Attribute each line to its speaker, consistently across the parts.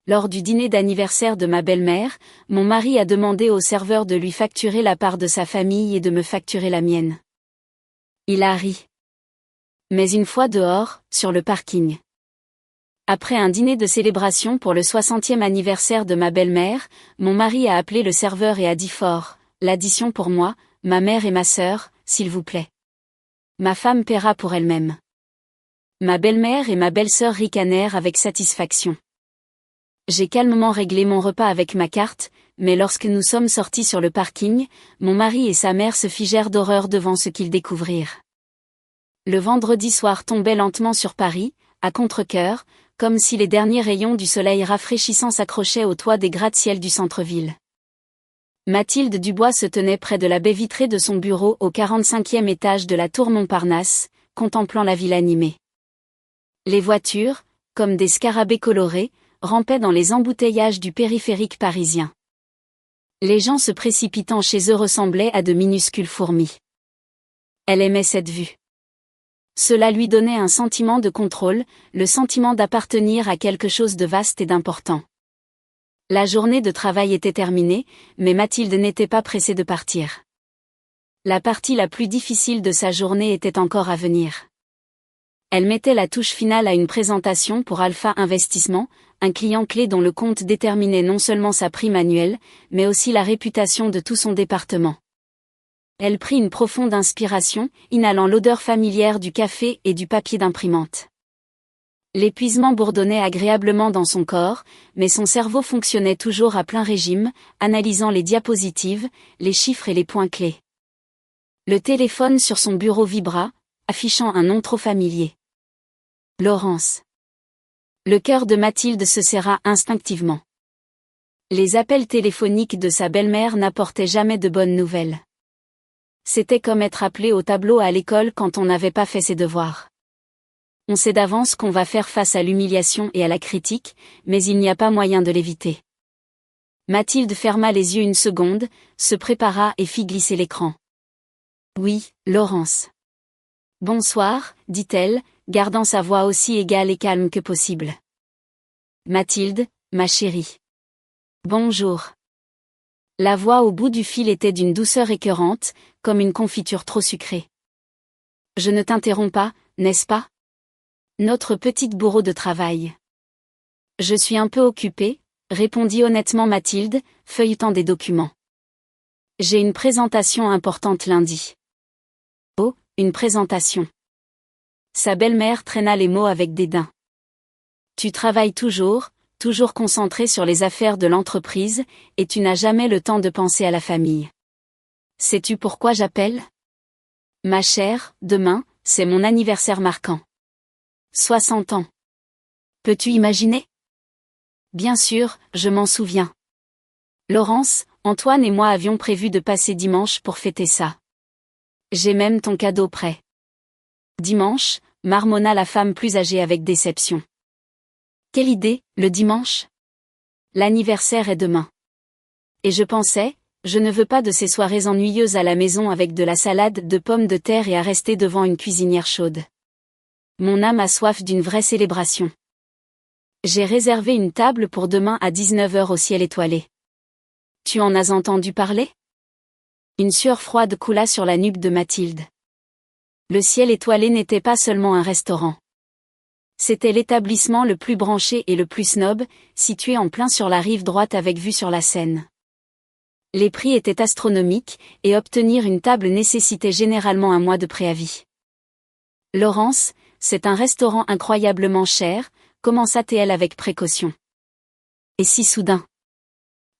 Speaker 1: Lors du dîner d'anniversaire de ma belle-mère, mon mari a demandé au serveur de lui facturer la part de sa famille et de me facturer la mienne. Il a ri. Mais une fois dehors, sur le parking. Après un dîner de célébration pour le 60e anniversaire de ma belle-mère, mon mari a appelé le serveur et a dit fort, l'addition pour moi, ma mère et ma sœur, s'il vous plaît. Ma femme paiera pour elle-même. Ma belle-mère et ma belle-sœur ricanèrent avec satisfaction. J'ai calmement réglé mon repas avec ma carte, mais lorsque nous sommes sortis sur le parking, mon mari et sa mère se figèrent d'horreur devant ce qu'ils découvrirent. Le vendredi soir tombait lentement sur Paris, à contre-cœur, comme si les derniers rayons du soleil rafraîchissant s'accrochaient au toit des gratte-ciel du centre-ville. Mathilde Dubois se tenait près de la baie vitrée de son bureau au 45e étage de la tour Montparnasse, contemplant la ville animée. Les voitures, comme des scarabées colorés, rampaient dans les embouteillages du périphérique parisien. Les gens se précipitant chez eux ressemblaient à de minuscules fourmis. Elle aimait cette vue. Cela lui donnait un sentiment de contrôle, le sentiment d'appartenir à quelque chose de vaste et d'important. La journée de travail était terminée, mais Mathilde n'était pas pressée de partir. La partie la plus difficile de sa journée était encore à venir. Elle mettait la touche finale à une présentation pour Alpha Investissement, un client clé dont le compte déterminait non seulement sa prime annuelle, mais aussi la réputation de tout son département. Elle prit une profonde inspiration, inhalant l'odeur familière du café et du papier d'imprimante. L'épuisement bourdonnait agréablement dans son corps, mais son cerveau fonctionnait toujours à plein régime, analysant les diapositives, les chiffres et les points clés. Le téléphone sur son bureau vibra, affichant un nom trop familier. Laurence. Le cœur de Mathilde se serra instinctivement. Les appels téléphoniques de sa belle-mère n'apportaient jamais de bonnes nouvelles. C'était comme être appelé au tableau à l'école quand on n'avait pas fait ses devoirs. On sait d'avance qu'on va faire face à l'humiliation et à la critique, mais il n'y a pas moyen de l'éviter. Mathilde ferma les yeux une seconde, se prépara et fit glisser l'écran. Oui, Laurence. Bonsoir, dit-elle, gardant sa voix aussi égale et calme que possible. Mathilde, ma chérie. Bonjour. La voix au bout du fil était d'une douceur écœurante, comme une confiture trop sucrée. Je ne t'interromps pas, n'est-ce pas? Notre petite bourreau de travail. Je suis un peu occupée, répondit honnêtement Mathilde, feuilletant des documents. J'ai une présentation importante lundi. Oh, une présentation. Sa belle-mère traîna les mots avec dédain. Tu travailles toujours concentré sur les affaires de l'entreprise, et tu n'as jamais le temps de penser à la famille. Sais-tu pourquoi j'appelle? Ma chère, demain, c'est mon anniversaire marquant. 60 ans. Peux-tu imaginer? Bien sûr, je m'en souviens. Laurence, Antoine et moi avions prévu de passer dimanche pour fêter ça. J'ai même ton cadeau prêt. Dimanche, marmonna la femme plus âgée avec déception. Quelle idée, le dimanche? L'anniversaire est demain. Et je pensais, je ne veux pas de ces soirées ennuyeuses à la maison avec de la salade de pommes de terre et à rester devant une cuisinière chaude. Mon âme a soif d'une vraie célébration. J'ai réservé une table pour demain à 19h au ciel étoilé. Tu en as entendu parler? Une sueur froide coula sur la nuque de Mathilde. Le ciel étoilé n'était pas seulement un restaurant. C'était l'établissement le plus branché et le plus snob, situé en plein sur la rive droite avec vue sur la Seine. Les prix étaient astronomiques, et obtenir une table nécessitait généralement un mois de préavis. Laurence, c'est un restaurant incroyablement cher, commença-t-elle avec précaution. Et si soudain?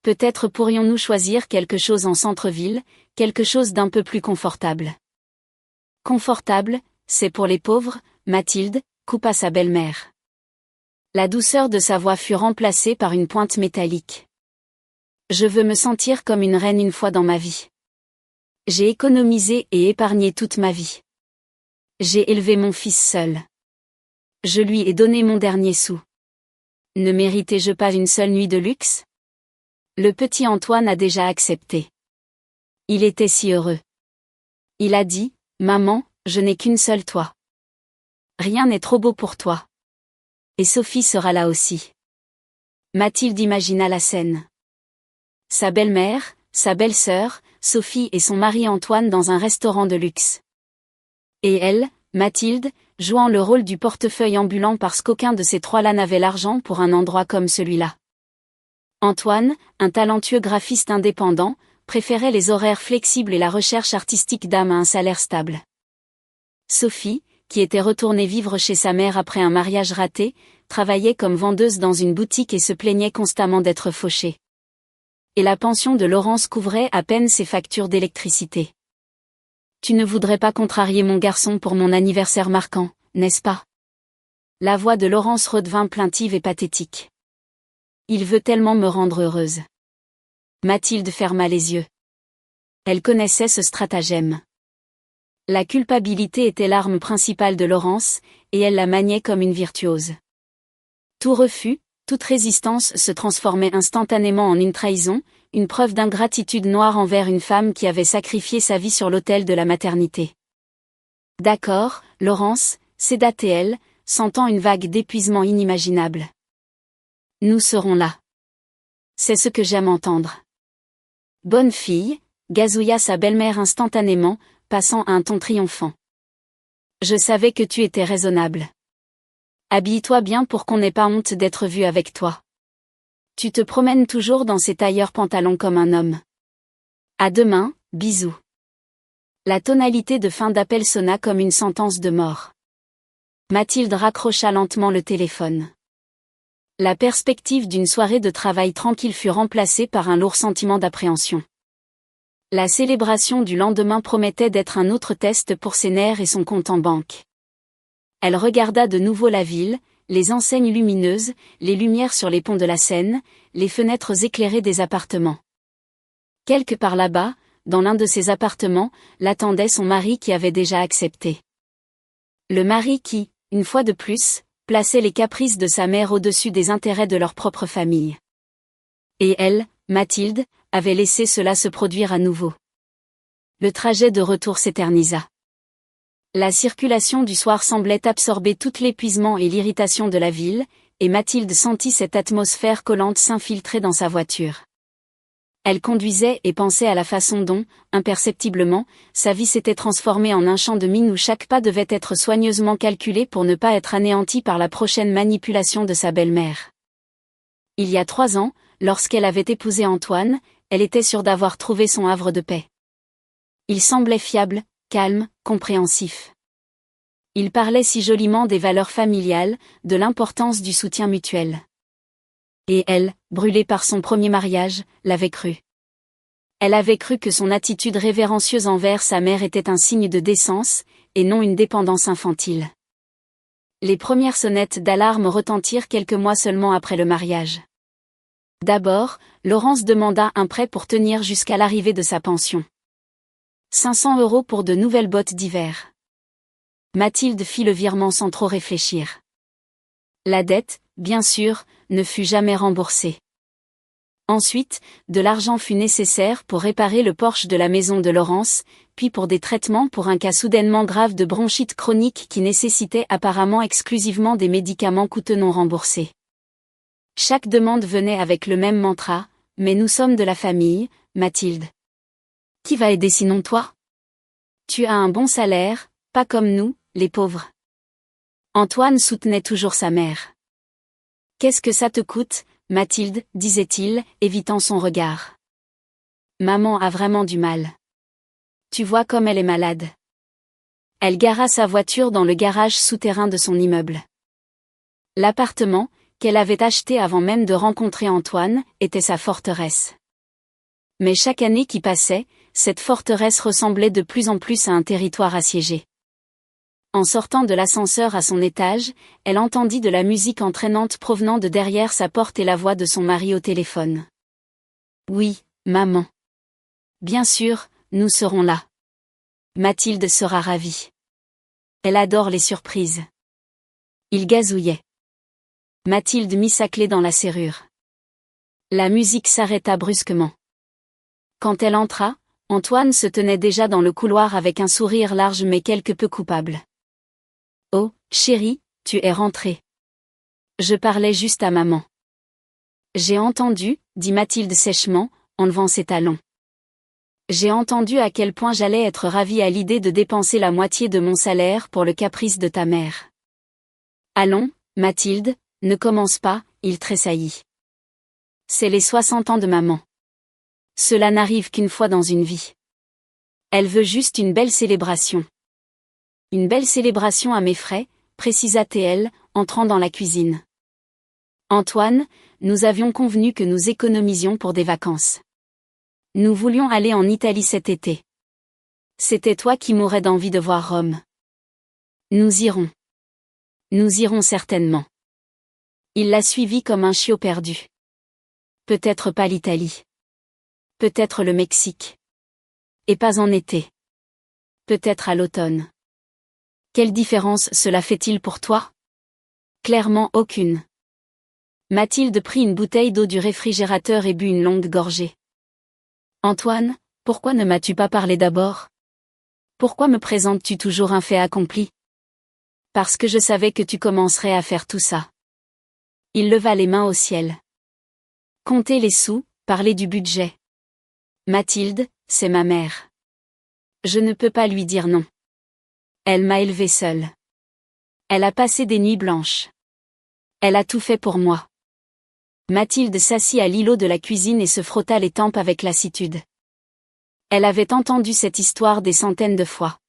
Speaker 1: Peut-être pourrions-nous choisir quelque chose en centre-ville, quelque chose d'un peu plus confortable. Confortable, c'est pour les pauvres, Mathilde, coupa sa belle-mère. La douceur de sa voix fut remplacée par une pointe métallique. Je veux me sentir comme une reine une fois dans ma vie. J'ai économisé et épargné toute ma vie. J'ai élevé mon fils seul. Je lui ai donné mon dernier sou. Ne méritais-je pas une seule nuit de luxe? Le petit Antoine a déjà accepté. Il était si heureux. Il a dit, maman, je n'ai qu'une seule toi. Rien n'est trop beau pour toi. Et Sophie sera là aussi. Mathilde imagina la scène. Sa belle-mère, sa belle-sœur, Sophie et son mari Antoine dans un restaurant de luxe. Et elle, Mathilde, jouant le rôle du portefeuille ambulant parce qu'aucun de ces trois-là n'avait l'argent pour un endroit comme celui-là. Antoine, un talentueux graphiste indépendant, préférait les horaires flexibles et la recherche artistique d'âme à un salaire stable. Sophie, qui était retournée vivre chez sa mère après un mariage raté, travaillait comme vendeuse dans une boutique et se plaignait constamment d'être fauchée. Et la pension de Laurence couvrait à peine ses factures d'électricité. Tu ne voudrais pas contrarier mon garçon pour mon anniversaire marquant, n'est-ce pas? La voix de Laurence redevint plaintive et pathétique. Il veut tellement me rendre heureuse. Mathilde ferma les yeux. Elle connaissait ce stratagème. La culpabilité était l'arme principale de Laurence, et elle la maniait comme une virtuose. Tout refus, toute résistance se transformait instantanément en une trahison, une preuve d'ingratitude noire envers une femme qui avait sacrifié sa vie sur l'autel de la maternité. D'accord, Laurence, sédatait-elle, sentant une vague d'épuisement inimaginable. Nous serons là. C'est ce que j'aime entendre. Bonne fille, gazouilla sa belle-mère instantanément, passant à un ton triomphant. Je savais que tu étais raisonnable. Habille-toi bien pour qu'on n'ait pas honte d'être vu avec toi. Tu te promènes toujours dans ces tailleurs pantalons comme un homme. À demain, bisous. La tonalité de fin d'appel sonna comme une sentence de mort. Mathilde raccrocha lentement le téléphone. La perspective d'une soirée de travail tranquille fut remplacée par un lourd sentiment d'appréhension. La célébration du lendemain promettait d'être un autre test pour ses nerfs et son compte en banque. Elle regarda de nouveau la ville, les enseignes lumineuses, les lumières sur les ponts de la Seine, les fenêtres éclairées des appartements. Quelque part là-bas, dans l'un de ces appartements, l'attendait son mari qui avait déjà accepté. Le mari qui, une fois de plus, plaçait les caprices de sa mère au-dessus des intérêts de leur propre famille. Et elle, Mathilde, avait laissé cela se produire à nouveau. Le trajet de retour s'éternisa. La circulation du soir semblait absorber tout l'épuisement et l'irritation de la ville, et Mathilde sentit cette atmosphère collante s'infiltrer dans sa voiture. Elle conduisait et pensait à la façon dont, imperceptiblement, sa vie s'était transformée en un champ de mine où chaque pas devait être soigneusement calculé pour ne pas être anéanti par la prochaine manipulation de sa belle-mère. Il y a 3 ans, lorsqu'elle avait épousé Antoine, elle était sûre d'avoir trouvé son havre de paix. Il semblait fiable, calme, compréhensif. Il parlait si joliment des valeurs familiales, de l'importance du soutien mutuel. Et elle, brûlée par son premier mariage, l'avait cru. Elle avait cru que son attitude révérencieuse envers sa mère était un signe de décence, et non une dépendance infantile. Les premières sonnettes d'alarme retentirent quelques mois seulement après le mariage. D'abord, Laurence demanda un prêt pour tenir jusqu'à l'arrivée de sa pension. 500 € pour de nouvelles bottes d'hiver. Mathilde fit le virement sans trop réfléchir. La dette, bien sûr, ne fut jamais remboursée. Ensuite, de l'argent fut nécessaire pour réparer le porche de la maison de Laurence, puis pour des traitements pour un cas soudainement grave de bronchite chronique qui nécessitait apparemment exclusivement des médicaments coûteux non remboursés. Chaque demande venait avec le même mantra, « Mais nous sommes de la famille, Mathilde. Qui va aider sinon toi? Tu as un bon salaire, pas comme nous, les pauvres. » Antoine soutenait toujours sa mère. « Qu'est-ce que ça te coûte, Mathilde, disait-il, évitant son regard. Maman a vraiment du mal. Tu vois comme elle est malade. » Elle gara sa voiture dans le garage souterrain de son immeuble. L'appartement, qu'elle avait acheté avant même de rencontrer Antoine, était sa forteresse. Mais chaque année qui passait, cette forteresse ressemblait de plus en plus à un territoire assiégé. En sortant de l'ascenseur à son étage, elle entendit de la musique entraînante provenant de derrière sa porte et la voix de son mari au téléphone. « Oui, maman. Bien sûr, nous serons là. Mathilde sera ravie. Elle adore les surprises. » Il gazouillait. Mathilde mit sa clé dans la serrure. La musique s'arrêta brusquement. Quand elle entra, Antoine se tenait déjà dans le couloir avec un sourire large mais quelque peu coupable. « Oh, chérie, tu es rentrée. Je parlais juste à maman. » J'ai entendu, dit Mathilde sèchement, en levant ses talons. J'ai entendu à quel point j'allais être ravie à l'idée de dépenser la moitié de mon salaire pour le caprice de ta mère. Allons, Mathilde, ne commence pas, il tressaillit. C'est les 60 ans de maman. Cela n'arrive qu'une fois dans une vie. Elle veut juste une belle célébration. Une belle célébration à mes frais, précisa-t-elle, entrant dans la cuisine. Antoine, nous avions convenu que nous économisions pour des vacances. Nous voulions aller en Italie cet été. C'était toi qui mourais d'envie de voir Rome. Nous irons. Nous irons certainement. Il la suivit comme un chiot perdu. Peut-être pas l'Italie. Peut-être le Mexique. Et pas en été. Peut-être à l'automne. Quelle différence cela fait-il pour toi? Clairement aucune. Mathilde prit une bouteille d'eau du réfrigérateur et but une longue gorgée. Antoine, pourquoi ne m'as-tu pas parlé d'abord? Pourquoi me présentes-tu toujours un fait accompli? Parce que je savais que tu commencerais à faire tout ça. Il leva les mains au ciel. Compter les sous, parler du budget. Mathilde, c'est ma mère. Je ne peux pas lui dire non. Elle m'a élevée seule. Elle a passé des nuits blanches. Elle a tout fait pour moi. Mathilde s'assit à l'îlot de la cuisine et se frotta les tempes avec lassitude. Elle avait entendu cette histoire des centaines de fois.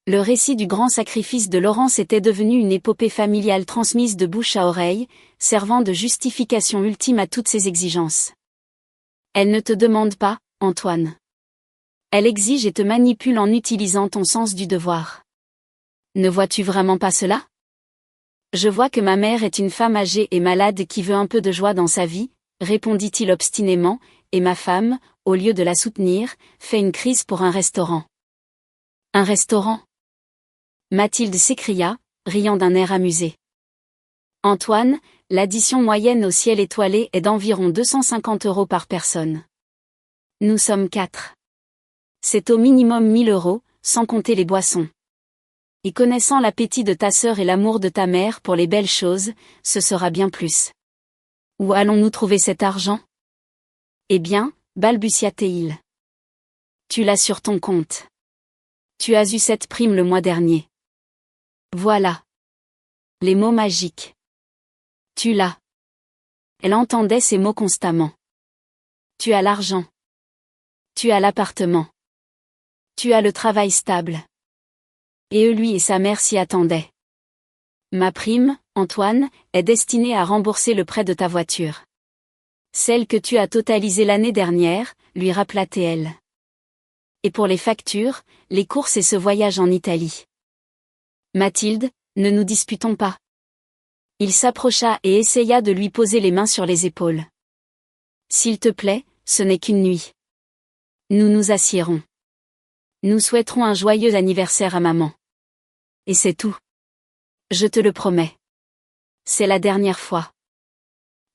Speaker 1: Le récit du grand sacrifice de Laurence était devenu une épopée familiale transmise de bouche à oreille, servant de justification ultime à toutes ses exigences. Elle ne te demande pas, Antoine. Elle exige et te manipule en utilisant ton sens du devoir. Ne vois-tu vraiment pas cela? Je vois que ma mère est une femme âgée et malade qui veut un peu de joie dans sa vie, répondit-il obstinément, et ma femme, au lieu de la soutenir, fait une crise pour un restaurant. Un restaurant? Mathilde s'écria, riant d'un air amusé. Antoine, l'addition moyenne au ciel étoilé est d'environ 250 € par personne. Nous sommes 4. C'est au minimum 1000 €, sans compter les boissons. Et connaissant l'appétit de ta sœur et l'amour de ta mère pour les belles choses, ce sera bien plus. Où allons-nous trouver cet argent? Eh bien, balbutia-t-il. Tu l'as sur ton compte. Tu as eu cette prime le mois dernier. Voilà. Les mots magiques. Tu l'as. Elle entendait ces mots constamment. Tu as l'argent. Tu as l'appartement. Tu as le travail stable. Et lui et sa mère s'y attendaient. Ma prime, Antoine, est destinée à rembourser le prêt de ta voiture. Celle que tu as totalisée l'année dernière, lui rappela-t-elle. Et pour les factures, les courses et ce voyage en Italie. Mathilde, ne nous disputons pas. Il s'approcha et essaya de lui poser les mains sur les épaules. S'il te plaît, ce n'est qu'une nuit. Nous nous assiérons. Nous souhaiterons un joyeux anniversaire à maman. Et c'est tout. Je te le promets. C'est la dernière fois.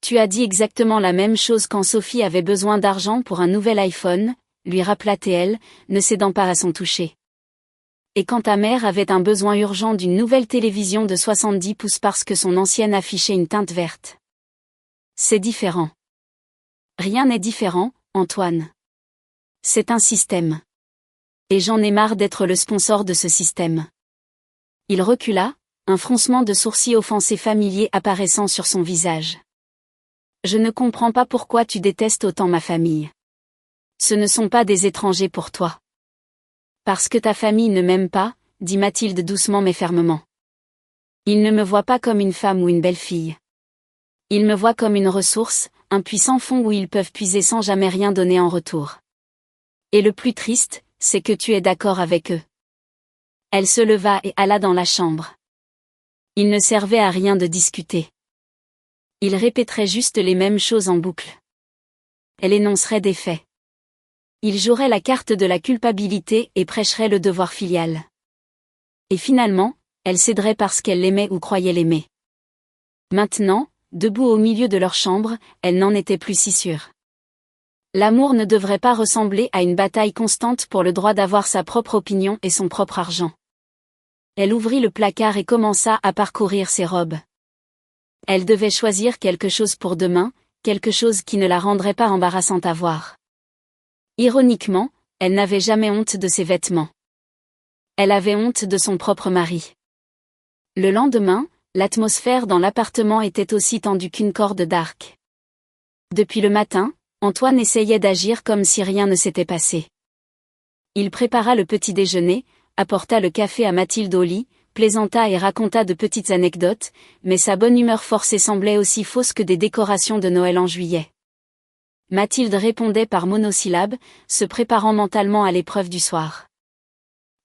Speaker 1: Tu as dit exactement la même chose quand Sophie avait besoin d'argent pour un nouvel iPhone, lui rappela-t-elle, ne cédant pas à son toucher. Et quand ta mère avait un besoin urgent d'une nouvelle télévision de 70 pouces parce que son ancienne affichait une teinte verte. C'est différent. Rien n'est différent, Antoine. C'est un système. Et j'en ai marre d'être le sponsor de ce système. Il recula, un froncement de sourcils offensé familier apparaissant sur son visage. Je ne comprends pas pourquoi tu détestes autant ma famille. Ce ne sont pas des étrangers pour toi. Parce que ta famille ne m'aime pas, dit Mathilde doucement mais fermement. Ils ne me voient pas comme une femme ou une belle-fille. Ils me voient comme une ressource, un puissant fond où ils peuvent puiser sans jamais rien donner en retour. Et le plus triste, c'est que tu es d'accord avec eux. Elle se leva et alla dans la chambre. Il ne servait à rien de discuter. Il répéterait juste les mêmes choses en boucle. Elle énoncerait des faits. Il jouerait la carte de la culpabilité et prêcherait le devoir filial. Et finalement, elle céderait parce qu'elle l'aimait ou croyait l'aimer. Maintenant, debout au milieu de leur chambre, elle n'en était plus si sûre. L'amour ne devrait pas ressembler à une bataille constante pour le droit d'avoir sa propre opinion et son propre argent. Elle ouvrit le placard et commença à parcourir ses robes. Elle devait choisir quelque chose pour demain, quelque chose qui ne la rendrait pas embarrassante à voir. Ironiquement, elle n'avait jamais honte de ses vêtements. Elle avait honte de son propre mari. Le lendemain, l'atmosphère dans l'appartement était aussi tendue qu'une corde d'arc. Depuis le matin, Antoine essayait d'agir comme si rien ne s'était passé. Il prépara le petit déjeuner, apporta le café à Mathilde au lit, plaisanta et raconta de petites anecdotes, mais sa bonne humeur forcée semblait aussi fausse que des décorations de Noël en juillet. Mathilde répondait par monosyllabes, se préparant mentalement à l'épreuve du soir.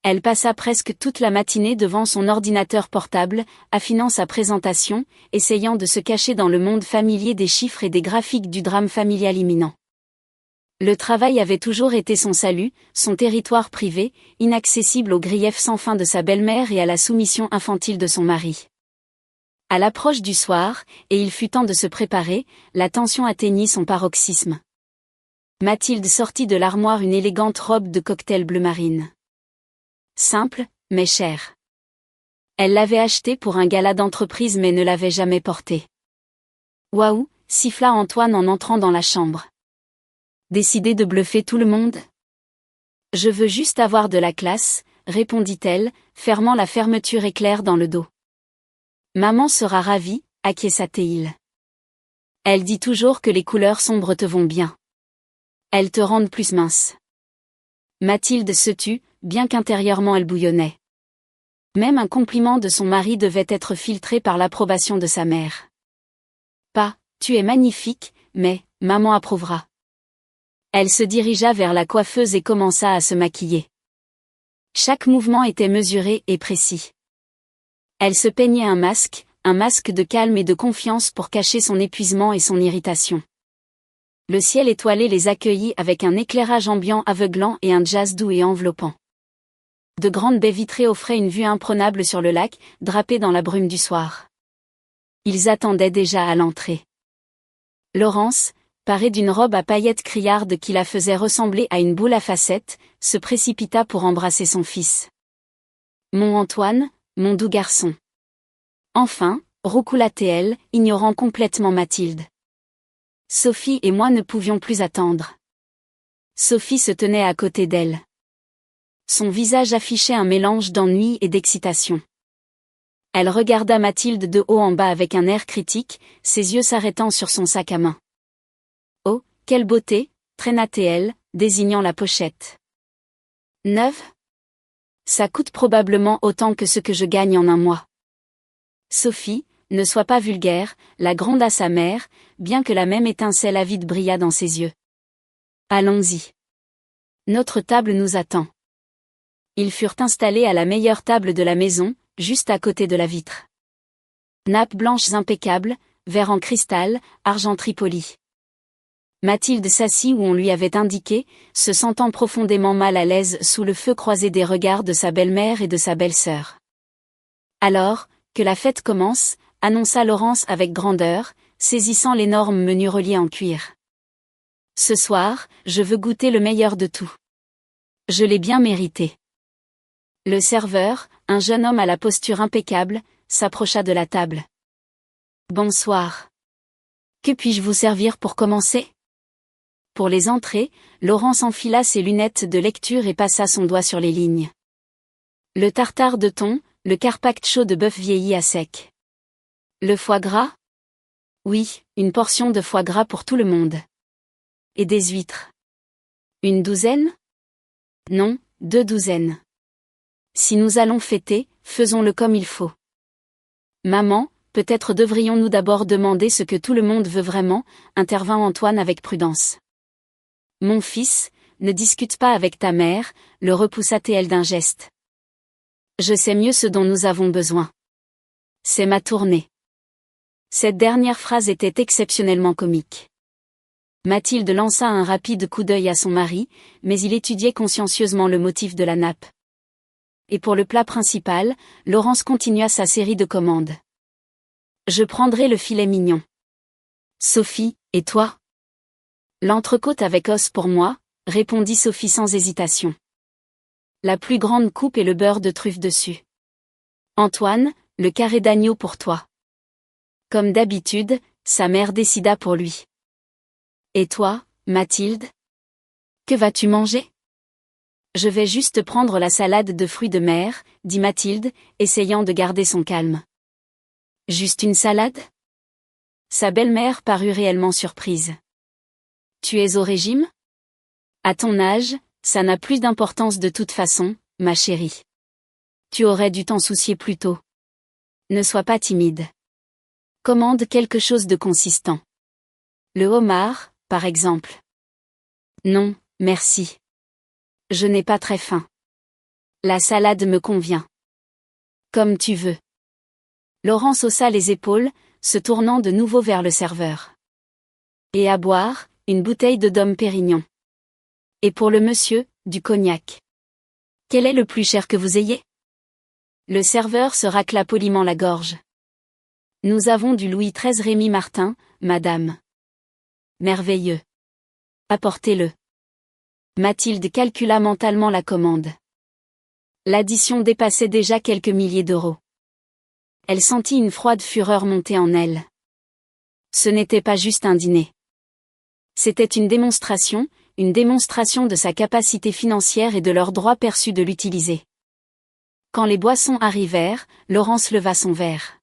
Speaker 1: Elle passa presque toute la matinée devant son ordinateur portable, affinant sa présentation, essayant de se cacher dans le monde familier des chiffres et des graphiques du drame familial imminent. Le travail avait toujours été son salut, son territoire privé, inaccessible aux griefs sans fin de sa belle-mère et à la soumission infantile de son mari. À l'approche du soir, et il fut temps de se préparer, la tension atteignit son paroxysme. Mathilde sortit de l'armoire une élégante robe de cocktail bleu marine. Simple, mais chère. Elle l'avait achetée pour un gala d'entreprise mais ne l'avait jamais portée. Waouh, siffla Antoine en entrant dans la chambre. Décidé de bluffer tout le monde ? Je veux juste avoir de la classe, répondit-elle, fermant la fermeture éclair dans le dos. Maman sera ravie, acquiesça-t-il. Elle dit toujours que les couleurs sombres te vont bien. Elles te rendent plus mince. Mathilde se tut, bien qu'intérieurement elle bouillonnait. Même un compliment de son mari devait être filtré par l'approbation de sa mère. Pas, tu es magnifique, mais, maman approuvera. Elle se dirigea vers la coiffeuse et commença à se maquiller. Chaque mouvement était mesuré et précis. Elle se peignait un masque de calme et de confiance pour cacher son épuisement et son irritation. Le ciel étoilé les accueillit avec un éclairage ambiant aveuglant et un jazz doux et enveloppant. De grandes baies vitrées offraient une vue imprenable sur le lac, drapé dans la brume du soir. Ils attendaient déjà à l'entrée. Laurence, parée d'une robe à paillettes criardes qui la faisait ressembler à une boule à facettes, se précipita pour embrasser son fils. Mon Antoine, mon doux garçon. Enfin, roucoula-t-elle, ignorant complètement Mathilde. Sophie et moi ne pouvions plus attendre. Sophie se tenait à côté d'elle. Son visage affichait un mélange d'ennui et d'excitation. Elle regarda Mathilde de haut en bas avec un air critique, ses yeux s'arrêtant sur son sac à main. Oh, quelle beauté, traîna-t-elle, désignant la pochette. Neuve ? Ça coûte probablement autant que ce que je gagne en un mois. Sophie, ne sois pas vulgaire, la gronda sa mère, bien que la même étincelle avide brilla dans ses yeux. Allons-y. Notre table nous attend. Ils furent installés à la meilleure table de la maison, juste à côté de la vitre. Nappes blanches impeccables, verre en cristal, argenterie polie. Mathilde s'assit où on lui avait indiqué, se sentant profondément mal à l'aise sous le feu croisé des regards de sa belle-mère et de sa belle-sœur. Alors, que la fête commence, annonça Laurence avec grandeur, saisissant l'énorme menu relié en cuir. Ce soir, je veux goûter le meilleur de tout. Je l'ai bien mérité. Le serveur, un jeune homme à la posture impeccable, s'approcha de la table. Bonsoir. Que puis-je vous servir pour commencer ? Pour les entrées, Laurence enfila ses lunettes de lecture et passa son doigt sur les lignes. Le tartare de thon, le carpaccio de bœuf vieilli à sec. Le foie gras ? Oui, une portion de foie gras pour tout le monde. Et des huîtres. Une douzaine ? Non, 2 douzaines. Si nous allons fêter, faisons-le comme il faut. Maman, peut-être devrions-nous d'abord demander ce que tout le monde veut vraiment, intervint Antoine avec prudence. Mon fils, ne discute pas avec ta mère, le repoussa-t-elle d'un geste. Je sais mieux ce dont nous avons besoin. C'est ma tournée. Cette dernière phrase était exceptionnellement comique. Mathilde lança un rapide coup d'œil à son mari, mais il étudiait consciencieusement le motif de la nappe. Et pour le plat principal, Laurence continua sa série de commandes. Je prendrai le filet mignon. Sophie, et toi ? L'entrecôte avec os pour moi, répondit Sophie sans hésitation. La plus grande coupe et le beurre de truffe dessus. Antoine, le carré d'agneau pour toi. Comme d'habitude, sa mère décida pour lui. Et toi, Mathilde? Que vas-tu manger? Je vais juste prendre la salade de fruits de mer, dit Mathilde, essayant de garder son calme. Juste une salade? Sa belle-mère parut réellement surprise. Tu es au régime? À ton âge, ça n'a plus d'importance de toute façon, ma chérie. Tu aurais dû t'en soucier plus tôt. Ne sois pas timide. Commande quelque chose de consistant. Le homard, par exemple. Non, merci. Je n'ai pas très faim. La salade me convient. Comme tu veux. Laurence haussa les épaules, se tournant de nouveau vers le serveur. Et à boire, une bouteille de Dom Pérignon. Et pour le monsieur, du cognac. Quel est le plus cher que vous ayez? Le serveur se racla poliment la gorge. Nous avons du Louis XIII Rémy Martin, madame. Merveilleux. Apportez-le. Mathilde calcula mentalement la commande. L'addition dépassait déjà quelques milliers d'euros. Elle sentit une froide fureur monter en elle. Ce n'était pas juste un dîner. C'était une démonstration de sa capacité financière et de leur droit perçu de l'utiliser. Quand les boissons arrivèrent, Laurence leva son verre.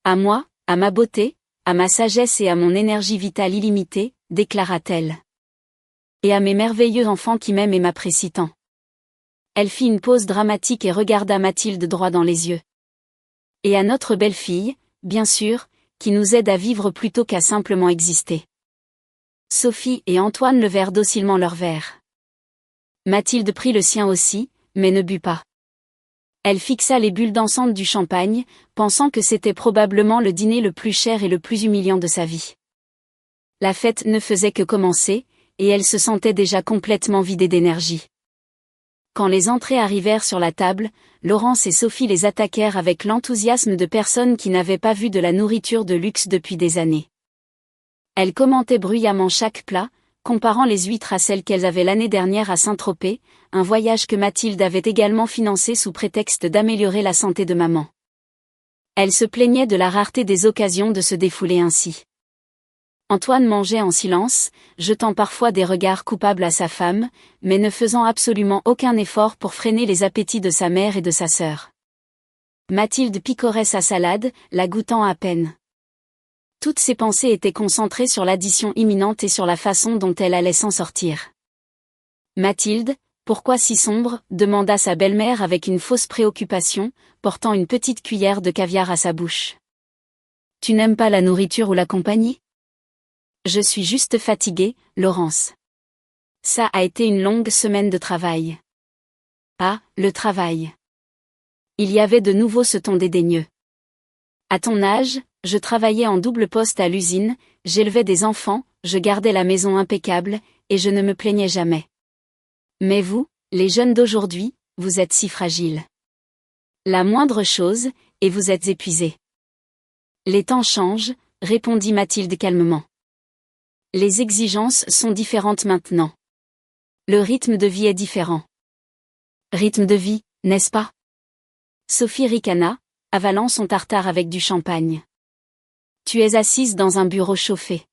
Speaker 1: À moi, à ma beauté, à ma sagesse et à mon énergie vitale illimitée, déclara-t-elle. Et à mes merveilleux enfants qui m'aiment et m'apprécient tant. Elle fit une pause dramatique et regarda Mathilde droit dans les yeux. Et à notre belle-fille, bien sûr, qui nous aide à vivre plutôt qu'à simplement exister. Sophie et Antoine levèrent docilement leur verre. Mathilde prit le sien aussi, mais ne but pas. Elle fixa les bulles dansantes du champagne, pensant que c'était probablement le dîner le plus cher et le plus humiliant de sa vie. La fête ne faisait que commencer, et elle se sentait déjà complètement vidée d'énergie. Quand les entrées arrivèrent sur la table, Laurence et Sophie les attaquèrent avec l'enthousiasme de personnes qui n'avaient pas vu de la nourriture de luxe depuis des années. Elles commentaient bruyamment chaque plat, comparant les huîtres à celles qu'elles avaient l'année dernière à Saint-Tropez, un voyage que Mathilde avait également financé sous prétexte d'améliorer la santé de maman. Elle se plaignait de la rareté des occasions de se défouler ainsi. Antoine mangeait en silence, jetant parfois des regards coupables à sa femme, mais ne faisant absolument aucun effort pour freiner les appétits de sa mère et de sa sœur. Mathilde picorait sa salade, la goûtant à peine. Toutes ses pensées étaient concentrées sur l'addition imminente et sur la façon dont elle allait s'en sortir. Mathilde, pourquoi si sombre? Demanda sa belle-mère avec une fausse préoccupation, portant une petite cuillère de caviar à sa bouche. Tu n'aimes pas la nourriture ou la compagnie? Je suis juste fatiguée, Laurence. Ça a été une longue semaine de travail. Ah, le travail. Il y avait de nouveau ce ton dédaigneux. À ton âge, je travaillais en double poste à l'usine, j'élevais des enfants, je gardais la maison impeccable, et je ne me plaignais jamais. Mais vous, les jeunes d'aujourd'hui, vous êtes si fragiles. La moindre chose, et vous êtes épuisés. Les temps changent, répondit Mathilde calmement. Les exigences sont différentes maintenant. Le rythme de vie est différent. Rythme de vie, n'est-ce pas? Sophie ricana, avalant son tartare avec du champagne. Tu es assise dans un bureau chauffé.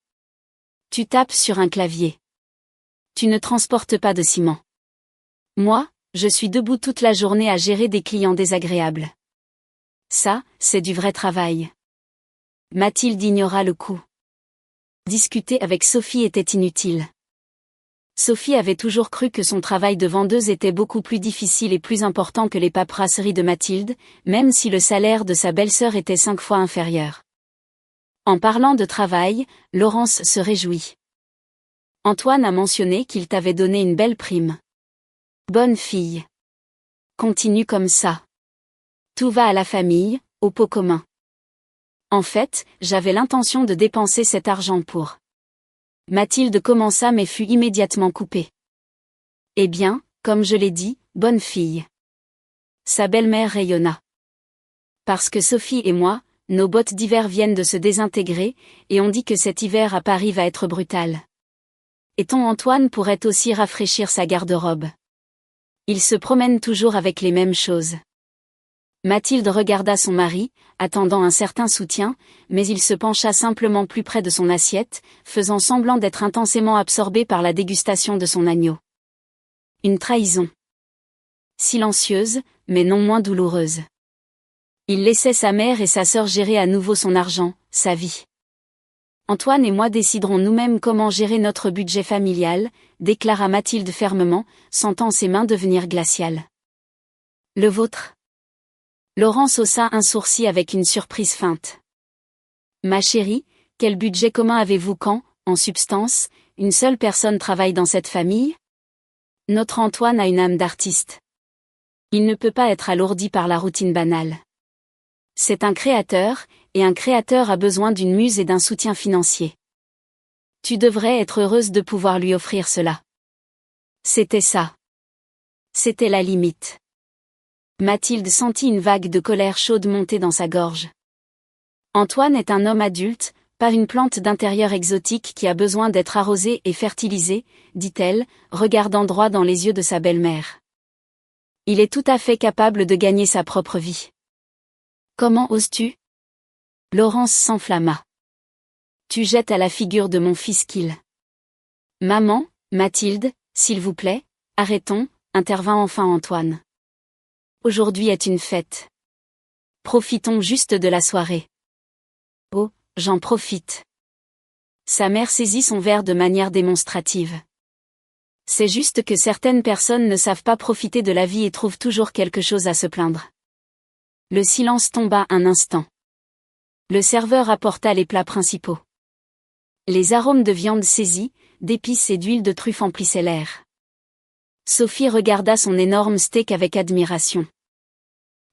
Speaker 1: Tu tapes sur un clavier. Tu ne transportes pas de ciment. Moi, je suis debout toute la journée à gérer des clients désagréables. Ça, c'est du vrai travail. Mathilde ignora le coup. Discuter avec Sophie était inutile. Sophie avait toujours cru que son travail de vendeuse était beaucoup plus difficile et plus important que les paperasseries de Mathilde, même si le salaire de sa belle-sœur était 5 fois inférieur. En parlant de travail, Laurence se réjouit. Antoine a mentionné qu'il t'avait donné une belle prime. Bonne fille. Continue comme ça. Tout va à la famille, au pot commun. En fait, j'avais l'intention de dépenser cet argent pour... Mathilde commença mais fut immédiatement coupée. Eh bien, comme je l'ai dit, bonne fille. Sa belle-mère rayonna. Parce que Sophie et moi, nos bottes d'hiver viennent de se désintégrer, et on dit que cet hiver à Paris va être brutal. Et ton Antoine pourrait aussi rafraîchir sa garde-robe. Il se promène toujours avec les mêmes choses. Mathilde regarda son mari, attendant un certain soutien, mais il se pencha simplement plus près de son assiette, faisant semblant d'être intensément absorbé par la dégustation de son agneau. Une trahison. Silencieuse, mais non moins douloureuse. Il laissait sa mère et sa sœur gérer à nouveau son argent, sa vie. Antoine et moi déciderons nous-mêmes comment gérer notre budget familial, déclara Mathilde fermement, sentant ses mains devenir glaciales. Le vôtre? Laurence haussa un sourcil avec une surprise feinte. Ma chérie, quel budget commun avez-vous quand, en substance, une seule personne travaille dans cette famille? Notre Antoine a une âme d'artiste. Il ne peut pas être alourdi par la routine banale. C'est un créateur, et un créateur a besoin d'une muse et d'un soutien financier. Tu devrais être heureuse de pouvoir lui offrir cela. C'était ça. C'était la limite. Mathilde sentit une vague de colère chaude monter dans sa gorge. Antoine est un homme adulte, pas une plante d'intérieur exotique qui a besoin d'être arrosée et fertilisée, dit-elle, regardant droit dans les yeux de sa belle-mère. Il est tout à fait capable de gagner sa propre vie. Comment oses-tu? Laurence s'enflamma. Tu jettes à la figure de mon fils qu'il. Maman, Mathilde, s'il vous plaît, arrêtons, intervint enfin Antoine. Aujourd'hui est une fête. Profitons juste de la soirée. Oh, j'en profite. Sa mère saisit son verre de manière démonstrative. C'est juste que certaines personnes ne savent pas profiter de la vie et trouvent toujours quelque chose à se plaindre. Le silence tomba un instant. Le serveur apporta les plats principaux. Les arômes de viande saisie, d'épices et d'huile de truffe emplissaient l'air. Sophie regarda son énorme steak avec admiration.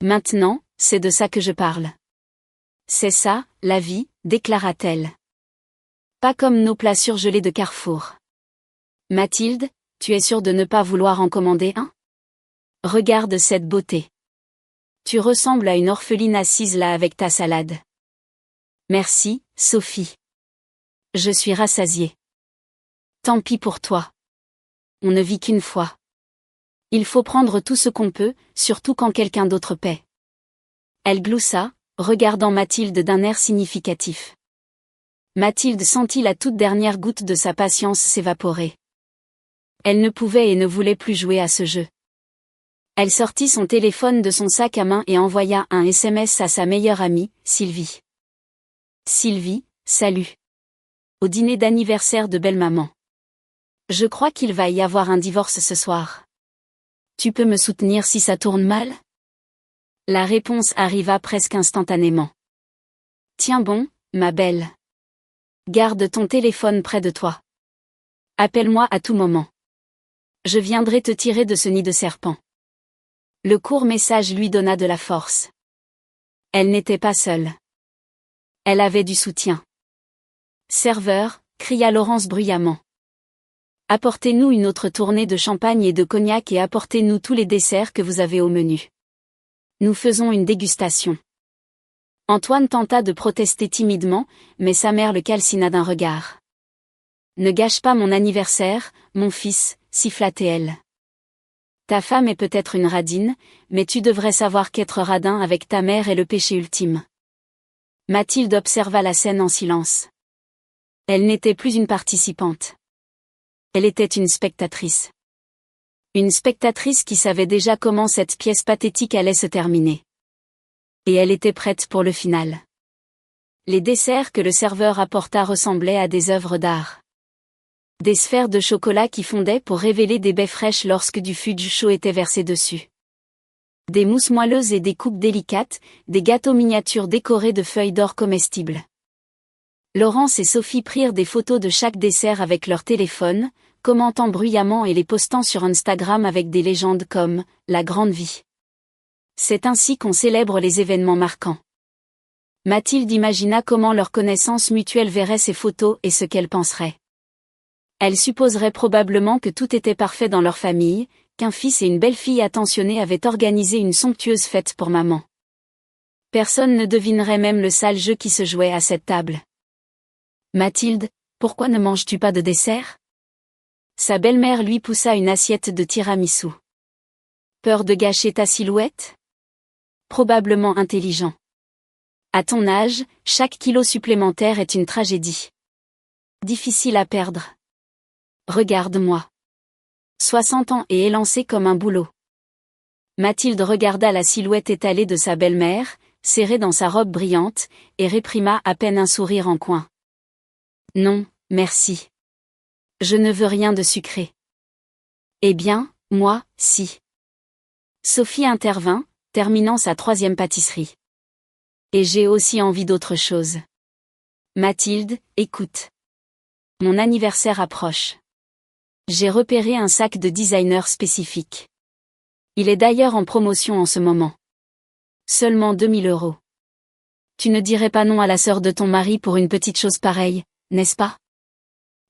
Speaker 1: Maintenant, c'est de ça que je parle. C'est ça, la vie, déclara-t-elle. Pas comme nos plats surgelés de Carrefour. Mathilde, tu es sûre de ne pas vouloir en commander un? Regarde cette beauté. Tu ressembles à une orpheline assise là avec ta salade. Merci, Sophie. Je suis rassasiée. Tant pis pour toi. On ne vit qu'une fois. Il faut prendre tout ce qu'on peut, surtout quand quelqu'un d'autre paie. Elle gloussa, regardant Mathilde d'un air significatif. Mathilde sentit la toute dernière goutte de sa patience s'évaporer. Elle ne pouvait et ne voulait plus jouer à ce jeu. Elle sortit son téléphone de son sac à main et envoya un SMS à sa meilleure amie, Sylvie. Sylvie, salut. Au dîner d'anniversaire de belle-maman. Je crois qu'il va y avoir un divorce ce soir. Tu peux me soutenir si ça tourne mal? La réponse arriva presque instantanément. Tiens bon, ma belle. Garde ton téléphone près de toi. Appelle-moi à tout moment. Je viendrai te tirer de ce nid de serpent. Le court message lui donna de la force. Elle n'était pas seule. Elle avait du soutien. Serveur, cria Laurence bruyamment. Apportez-nous une autre tournée de champagne et de cognac et apportez-nous tous les desserts que vous avez au menu. Nous faisons une dégustation. Antoine tenta de protester timidement, mais sa mère le calcina d'un regard. Ne gâche pas mon anniversaire, mon fils, siffla-t-elle. Ta femme est peut-être une radine, mais tu devrais savoir qu'être radin avec ta mère est le péché ultime. Mathilde observa la scène en silence. Elle n'était plus une participante. Elle était une spectatrice. Une spectatrice qui savait déjà comment cette pièce pathétique allait se terminer. Et elle était prête pour le final. Les desserts que le serveur apporta ressemblaient à des œuvres d'art. Des sphères de chocolat qui fondaient pour révéler des baies fraîches lorsque du fudge chaud était versé dessus. Des mousses moelleuses et des coupes délicates, des gâteaux miniatures décorés de feuilles d'or comestibles. Laurence et Sophie prirent des photos de chaque dessert avec leur téléphone, commentant bruyamment et les postant sur Instagram avec des légendes comme « La grande vie ». C'est ainsi qu'on célèbre les événements marquants. Mathilde imagina comment leur connaissance mutuelle verrait ces photos et ce qu'elle penserait. Elle supposerait probablement que tout était parfait dans leur famille, qu'un fils et une belle-fille attentionnés avaient organisé une somptueuse fête pour maman. Personne ne devinerait même le sale jeu qui se jouait à cette table. Mathilde, pourquoi ne manges-tu pas de dessert? Sa belle-mère lui poussa une assiette de tiramisu. Peur de gâcher ta silhouette? probablement intelligent. À ton âge, chaque kilo supplémentaire est une tragédie. Difficile à perdre. Regarde-moi. 60 ans et élancé comme un bouleau. Mathilde regarda la silhouette étalée de sa belle-mère, serrée dans sa robe brillante, et réprima à peine un sourire en coin. Non, merci. Je ne veux rien de sucré. Eh bien, moi, si. Sophie intervint, terminant sa 3e pâtisserie. Et j'ai aussi envie d'autre chose. Mathilde, écoute. Mon anniversaire approche. J'ai repéré un sac de designer spécifique. Il est d'ailleurs en promotion en ce moment. Seulement 2000 €. Tu ne dirais pas non à la sœur de ton mari pour une petite chose pareille, n'est-ce pas?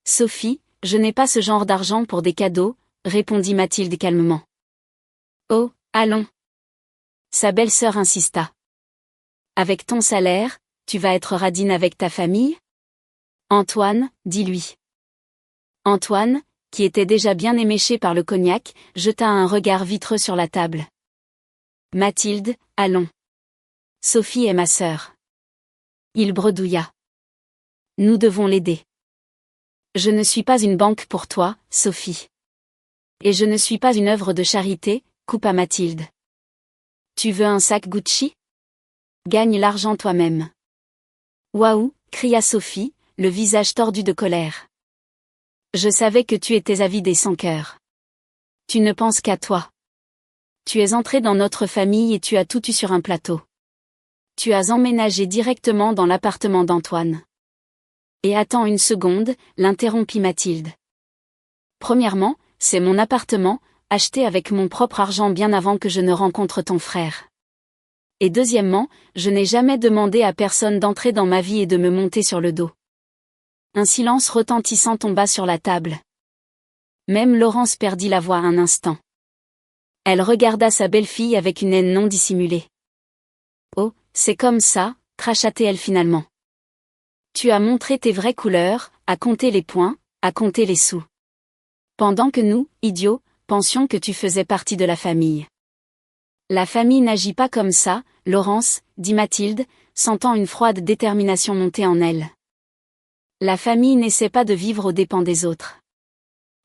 Speaker 1: Sophie, je n'ai pas ce genre d'argent pour des cadeaux, répondit Mathilde calmement. Oh, allons. Sa belle-sœur insista. Avec ton salaire, tu vas être radine avec ta famille? Antoine, dis-lui. Antoine, qui était déjà bien éméché par le cognac, jeta un regard vitreux sur la table. Mathilde, allons. Sophie est ma sœur. Il bredouilla. Nous devons l'aider. Je ne suis pas une banque pour toi, Sophie. Et je ne suis pas une œuvre de charité, coupa Mathilde. Tu veux un sac Gucci? Gagne l'argent toi-même. Waouh, cria Sophie, le visage tordu de colère. Je savais que tu étais avide et sans cœur. Tu ne penses qu'à toi. Tu es entré dans notre famille et tu as tout eu sur un plateau. Tu as emménagé directement dans l'appartement d'Antoine. Et attends une seconde, l'interrompit Mathilde. Premièrement, c'est mon appartement, acheté avec mon propre argent bien avant que je ne rencontre ton frère. Et deuxièmement, je n'ai jamais demandé à personne d'entrer dans ma vie et de me monter sur le dos. Un silence retentissant tomba sur la table. Même Laurence perdit la voix un instant. Elle regarda sa belle-fille avec une haine non dissimulée. Oh, c'est comme ça, cracha-t-elle finalement. Tu as montré tes vraies couleurs, à compter les points, à compter les sous. Pendant que nous, idiots, pensions que tu faisais partie de la famille. La famille n'agit pas comme ça, Laurence, dit Mathilde, sentant une froide détermination monter en elle. La famille n'essaie pas de vivre aux dépens des autres.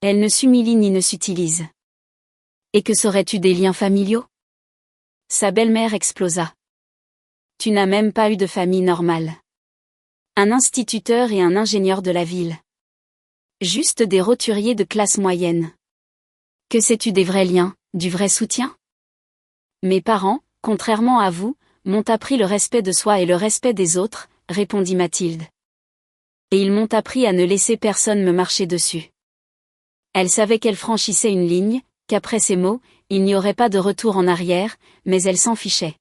Speaker 1: Elle ne s'humilie ni ne s'utilise. Et que serais-tu des liens familiaux? Sa belle-mère explosa. Tu n'as même pas eu de famille normale. Un instituteur et un ingénieur de la ville. Juste des roturiers de classe moyenne. Que sais-tu des vrais liens, du vrai soutien? Mes parents, contrairement à vous, m'ont appris le respect de soi et le respect des autres, répondit Mathilde. Et ils m'ont appris à ne laisser personne me marcher dessus. Elle savait qu'elle franchissait une ligne, qu'après ces mots, il n'y aurait pas de retour en arrière, mais elle s'en fichait.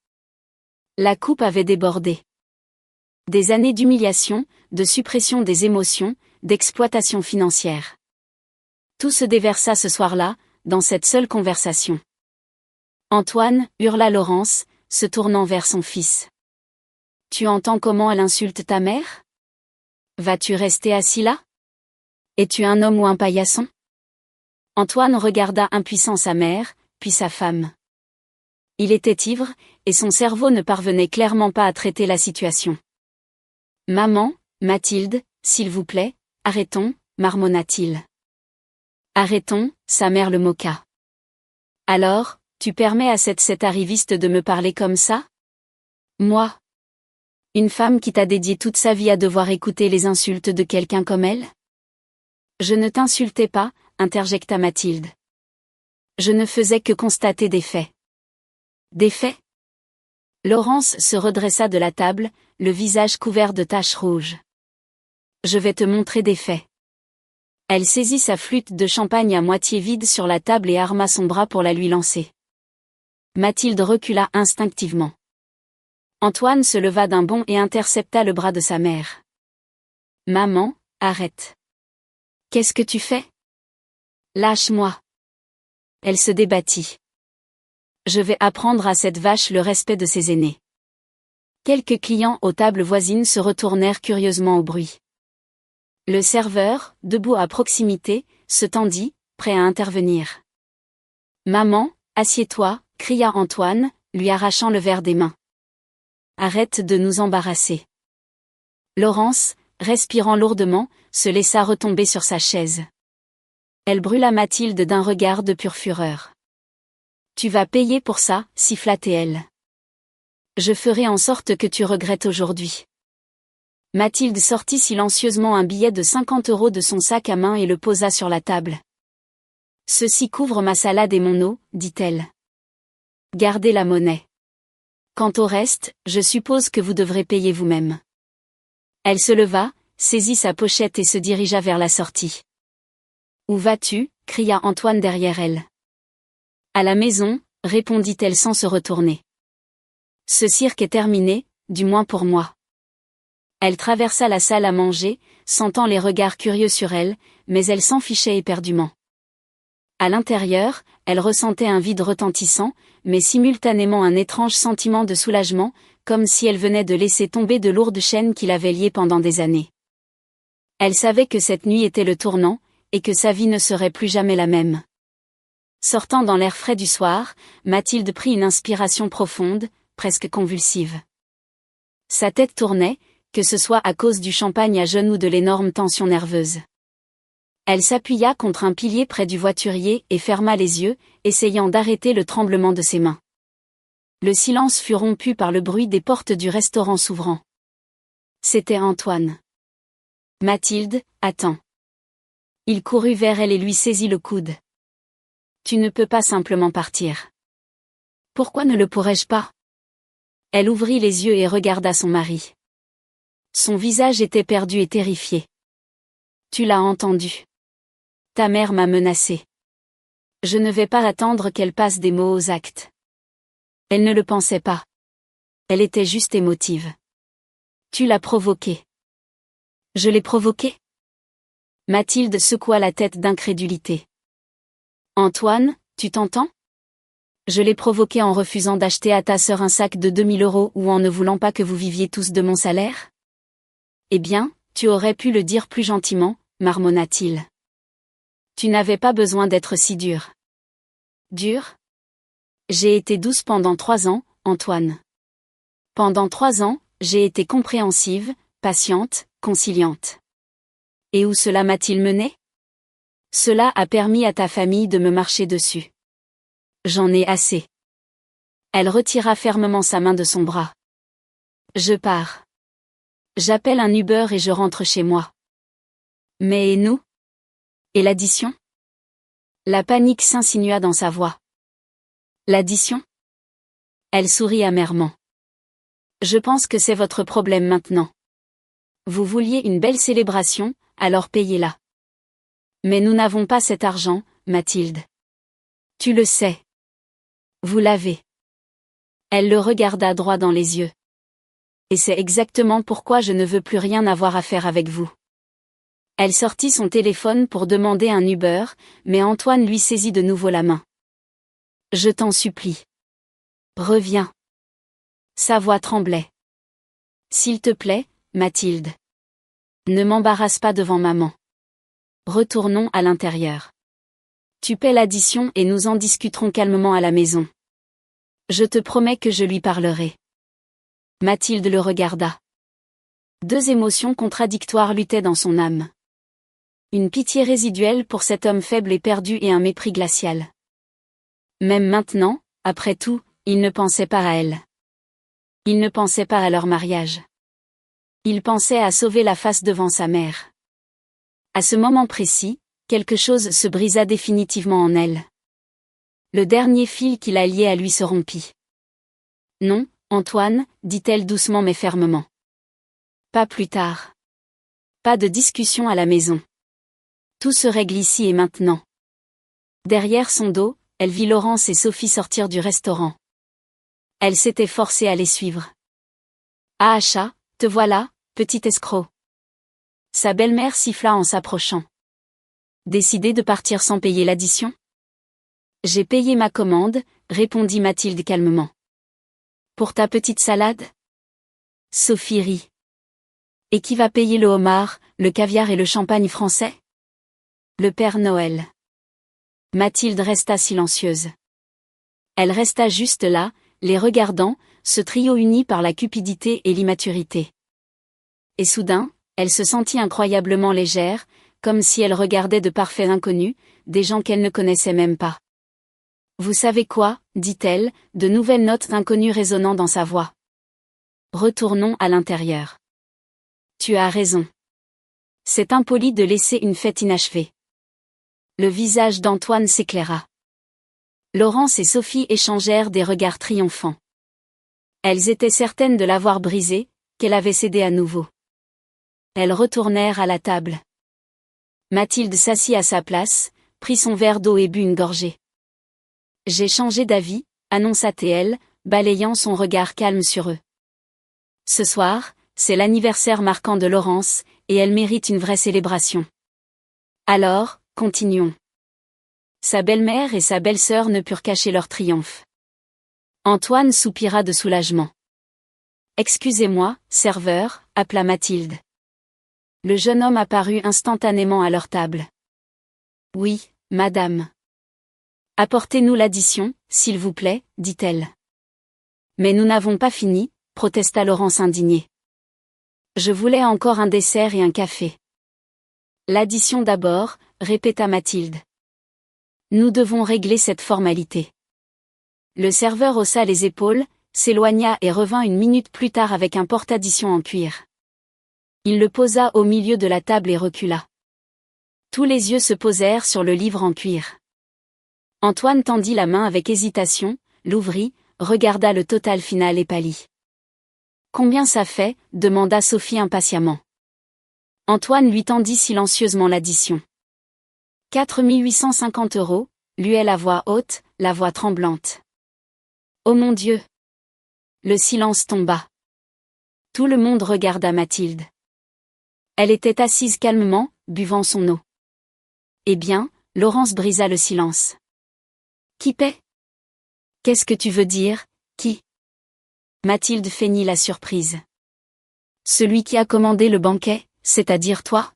Speaker 1: La coupe avait débordé. Des années d'humiliation, de suppression des émotions, d'exploitation financière. Tout se déversa ce soir-là, dans cette seule conversation. Antoine, hurla Laurence, se tournant vers son fils. Tu entends comment elle insulte ta mère? Vas-tu rester assis là? Es-tu un homme ou un paillasson? Antoine regarda impuissant sa mère, puis sa femme. Il était ivre, et son cerveau ne parvenait clairement pas à traiter la situation. Maman, Mathilde, s'il vous plaît, arrêtons, marmonna-t-il. Arrêtons, sa mère le moqua. Alors, tu permets à cette arriviste de me parler comme ça? Moi? Une femme qui t'a dédié toute sa vie à devoir écouter les insultes de quelqu'un comme elle? Je ne t'insultais pas, interjecta Mathilde. Je ne faisais que constater des faits. Des faits? Laurence se redressa de la table, le visage couvert de taches rouges. Je vais te montrer des faits. Elle saisit sa flûte de champagne à moitié vide sur la table et arma son bras pour la lui lancer. Mathilde recula instinctivement. Antoine se leva d'un bond et intercepta le bras de sa mère. Maman, arrête. Qu'est-ce que tu fais? Lâche-moi. Elle se débattit. Je vais apprendre à cette vache le respect de ses aînés. Quelques clients aux tables voisines se retournèrent curieusement au bruit. Le serveur, debout à proximité, se tendit, prêt à intervenir. Maman, assieds-toi, cria Antoine, lui arrachant le verre des mains. Arrête de nous embarrasser. Laurence, respirant lourdement, se laissa retomber sur sa chaise. Elle brûla Mathilde d'un regard de pure fureur. Tu vas payer pour ça, siffla-t-elle. Je ferai en sorte que tu regrettes aujourd'hui. Mathilde sortit silencieusement un billet de 50 € de son sac à main et le posa sur la table. Ceci couvre ma salade et mon eau, dit-elle. Gardez la monnaie. Quant au reste, je suppose que vous devrez payer vous-même. Elle se leva, saisit sa pochette et se dirigea vers la sortie. Où vas-tu ? Cria Antoine derrière elle. À la maison, répondit-elle sans se retourner. Ce cirque est terminé, du moins pour moi. Elle traversa la salle à manger, sentant les regards curieux sur elle, mais elle s'en fichait éperdument. À l'intérieur, elle ressentait un vide retentissant, mais simultanément un étrange sentiment de soulagement, comme si elle venait de laisser tomber de lourdes chaînes qui l'avaient liée pendant des années. Elle savait que cette nuit était le tournant, et que sa vie ne serait plus jamais la même. Sortant dans l'air frais du soir, Mathilde prit une inspiration profonde, presque convulsive. Sa tête tournait, que ce soit à cause du champagne à jeun ou de l'énorme tension nerveuse. Elle s'appuya contre un pilier près du voiturier et ferma les yeux, essayant d'arrêter le tremblement de ses mains. Le silence fut rompu par le bruit des portes du restaurant s'ouvrant. C'était Antoine. Mathilde, attends. Il courut vers elle et lui saisit le coude. Tu ne peux pas simplement partir. Pourquoi ne le pourrais-je pas ? Elle ouvrit les yeux et regarda son mari. Son visage était perdu et terrifié. Tu l'as entendu. Ta mère m'a menacée. Je ne vais pas attendre qu'elle passe des mots aux actes. Elle ne le pensait pas. Elle était juste émotive. Tu l'as provoquée. Je l'ai provoquée ? Mathilde secoua la tête d'incrédulité. Antoine, tu t'entends ? Je l'ai provoquée en refusant d'acheter à ta sœur un sac de 2000 € ou en ne voulant pas que vous viviez tous de mon salaire ? Eh bien, tu aurais pu le dire plus gentiment, marmonna-t-il. Tu n'avais pas besoin d'être si dur. Dur ? J'ai été douce pendant 3 ans, Antoine. Pendant 3 ans, j'ai été compréhensive, patiente, conciliante. Et où cela m'a-t-il menée ? Cela a permis à ta famille de me marcher dessus. J'en ai assez. Elle retira fermement sa main de son bras. Je pars. J'appelle un Uber et je rentre chez moi. Mais et nous ? Et l'addition ? La panique s'insinua dans sa voix. L'addition ? Elle sourit amèrement. Je pense que c'est votre problème maintenant. Vous vouliez une belle célébration, alors payez-la. Mais nous n'avons pas cet argent, Mathilde. Tu le sais. Vous l'avez. Elle le regarda droit dans les yeux. Et c'est exactement pourquoi je ne veux plus rien avoir à faire avec vous. Elle sortit son téléphone pour demander un Uber, mais Antoine lui saisit de nouveau la main. Je t'en supplie. Reviens. Sa voix tremblait. S'il te plaît, Mathilde. Ne m'embarrasse pas devant maman. Retournons à l'intérieur. Tu paies l'addition et nous en discuterons calmement à la maison. Je te promets que je lui parlerai. Mathilde le regarda. 2 émotions contradictoires luttaient dans son âme. Une pitié résiduelle pour cet homme faible et perdu et un mépris glacial. Même maintenant, après tout, il ne pensait pas à elle. Il ne pensait pas à leur mariage. Il pensait à sauver la face devant sa mère. À ce moment précis, quelque chose se brisa définitivement en elle. Le dernier fil qui la liait à lui se rompit. Non, Antoine, dit-elle doucement mais fermement. Pas plus tard. Pas de discussion à la maison. Tout se règle ici et maintenant. Derrière son dos, elle vit Laurence et Sophie sortir du restaurant. Elle s'était forcée à les suivre. Ah Acha, te voilà, petit escroc. Sa belle-mère siffla en s'approchant. Décidé de partir sans payer l'addition ? J'ai payé ma commande, répondit Mathilde calmement. Pour ta petite salade ? Sophie rit. Et qui va payer le homard, le caviar et le champagne français ? Le Père Noël. Mathilde resta silencieuse. Elle resta juste là, les regardant, ce trio uni par la cupidité et l'immaturité. Et soudain, elle se sentit incroyablement légère, comme si elle regardait de parfaits inconnus, des gens qu'elle ne connaissait même pas. Vous savez quoi, dit-elle, de nouvelles notes inconnues résonnant dans sa voix. Retournons à l'intérieur. Tu as raison. C'est impoli de laisser une fête inachevée. Le visage d'Antoine s'éclaira. Laurence et Sophie échangèrent des regards triomphants. Elles étaient certaines de l'avoir brisé, qu'elle avait cédé à nouveau. Elles retournèrent à la table. Mathilde s'assit à sa place, prit son verre d'eau et but une gorgée. J'ai changé d'avis, annonça-t-elle, balayant son regard calme sur eux. Ce soir, c'est l'anniversaire marquant de Laurence, et elle mérite une vraie célébration. Alors, continuons. Sa belle-mère et sa belle-sœur ne purent cacher leur triomphe. Antoine soupira de soulagement. Excusez-moi, serveur, appela Mathilde. Le jeune homme apparut instantanément à leur table. Oui, madame. Apportez-nous l'addition, s'il vous plaît, dit-elle. Mais nous n'avons pas fini, protesta Laurence indignée. Je voulais encore un dessert et un café. L'addition d'abord, répéta Mathilde. Nous devons régler cette formalité. Le serveur haussa les épaules, s'éloigna et revint une minute plus tard avec un porte-addition en cuir. Il le posa au milieu de la table et recula. Tous les yeux se posèrent sur le livre en cuir. Antoine tendit la main avec hésitation, l'ouvrit, regarda le total final et pâlit. Combien ça fait, demanda Sophie impatiemment. Antoine lui tendit silencieusement l'addition. 4 850 €, lui la voix haute, la voix tremblante. Oh mon Dieu! Le silence tomba. Tout le monde regarda Mathilde. Elle était assise calmement, buvant son eau. Eh bien, Laurence brisa le silence. Qui paie? Qu'est-ce que tu veux dire, qui? Mathilde feignit la surprise. Celui qui a commandé le banquet, c'est-à-dire toi?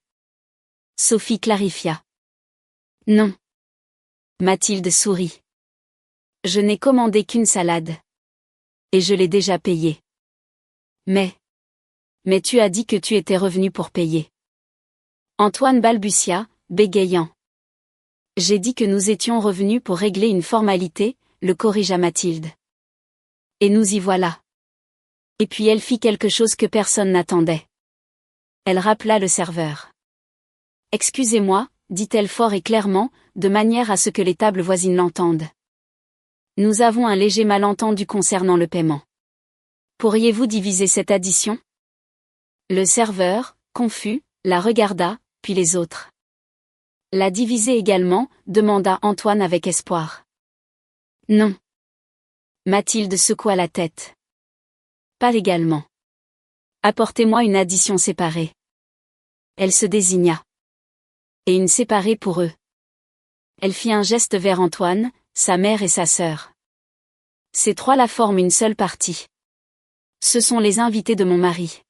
Speaker 1: Sophie clarifia. Non. Mathilde sourit. Je n'ai commandé qu'une salade. Et je l'ai déjà payée. Mais tu as dit que tu étais revenu pour payer. Antoine balbutia, bégayant. J'ai dit que nous étions revenus pour régler une formalité, le corrigea Mathilde. Et nous y voilà. Et puis elle fit quelque chose que personne n'attendait. Elle rappela le serveur. Excusez-moi, dit-elle fort et clairement, de manière à ce que les tables voisines l'entendent. Nous avons un léger malentendu concernant le paiement. Pourriez-vous diviser cette addition? Le serveur, confus, la regarda, puis les autres. La diviser également, demanda Antoine avec espoir. Non. Mathilde secoua la tête. Pas également. Apportez-moi une addition séparée. Elle se désigna. Et une séparée pour eux. Elle fit un geste vers Antoine, sa mère et sa sœur. Ces trois la forment une seule partie. Ce sont les invités de mon mari.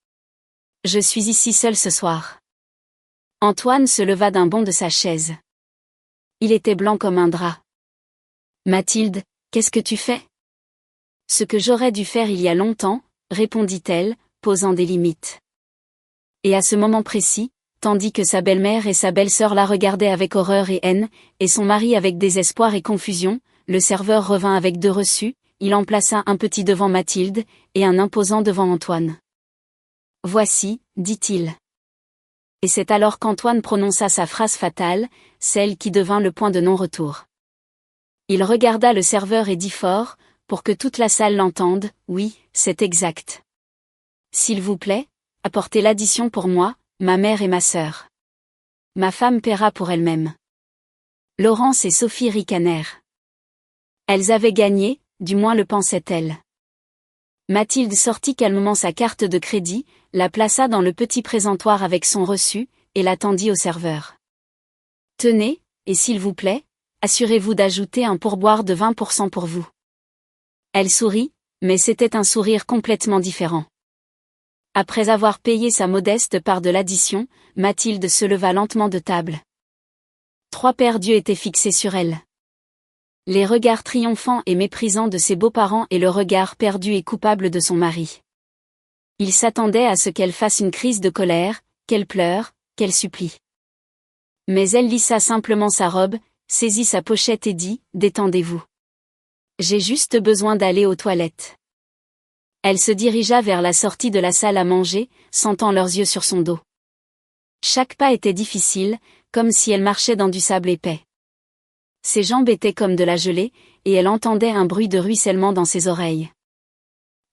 Speaker 1: Je suis ici seul ce soir. Antoine se leva d'un bond de sa chaise. Il était blanc comme un drap. Mathilde, qu'est-ce que tu fais? Ce que j'aurais dû faire il y a longtemps, répondit-elle, posant des limites. Et à ce moment précis, tandis que sa belle-mère et sa belle-sœur la regardaient avec horreur et haine, et son mari avec désespoir et confusion, le serveur revint avec 2 reçus, il en plaça un petit devant Mathilde, et un imposant devant Antoine. Voici, dit-il. Et c'est alors qu'Antoine prononça sa phrase fatale, celle qui devint le point de non-retour. Il regarda le serveur et dit fort, pour que toute la salle l'entende, oui, c'est exact. S'il vous plaît, apportez l'addition pour moi, ma mère et ma sœur. Ma femme paiera pour elle-même. Laurence et Sophie ricanèrent. Elles avaient gagné, du moins le pensaient-elles. Mathilde sortit calmement sa carte de crédit, la plaça dans le petit présentoir avec son reçu, et la tendit au serveur. Tenez, et s'il vous plaît, assurez-vous d'ajouter un pourboire de 20% pour vous. Elle sourit, mais c'était un sourire complètement différent. Après avoir payé sa modeste part de l'addition, Mathilde se leva lentement de table. 3 paires d'yeux étaient fixés sur elle. Les regards triomphants et méprisants de ses beaux-parents et le regard perdu et coupable de son mari. Il s'attendait à ce qu'elle fasse une crise de colère, qu'elle pleure, qu'elle supplie. Mais elle lissa simplement sa robe, saisit sa pochette et dit « Détendez-vous. J'ai juste besoin d'aller aux toilettes. » Elle se dirigea vers la sortie de la salle à manger, sentant leurs yeux sur son dos. Chaque pas était difficile, comme si elle marchait dans du sable épais. Ses jambes étaient comme de la gelée, et elle entendait un bruit de ruissellement dans ses oreilles.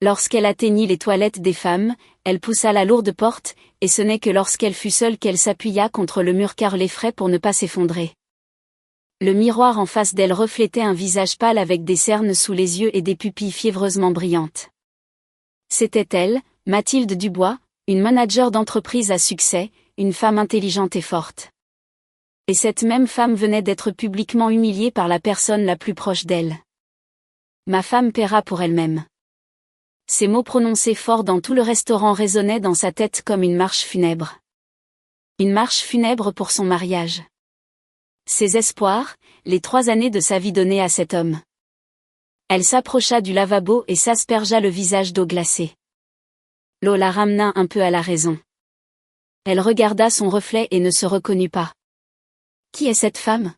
Speaker 1: Lorsqu'elle atteignit les toilettes des femmes, elle poussa la lourde porte, et ce n'est que lorsqu'elle fut seule qu'elle s'appuya contre le mur car l'effraie pour ne pas s'effondrer. Le miroir en face d'elle reflétait un visage pâle avec des cernes sous les yeux et des pupilles fiévreusement brillantes. C'était elle, Mathilde Dubois, une manager d'entreprise à succès, une femme intelligente et forte. Et cette même femme venait d'être publiquement humiliée par la personne la plus proche d'elle. Ma femme paiera pour elle-même. Ces mots prononcés fort dans tout le restaurant résonnaient dans sa tête comme une marche funèbre. Une marche funèbre pour son mariage. Ses espoirs, les 3 années de sa vie données à cet homme. Elle s'approcha du lavabo et s'aspergea le visage d'eau glacée. L'eau la ramena un peu à la raison. Elle regarda son reflet et ne se reconnut pas. Qui est cette femme?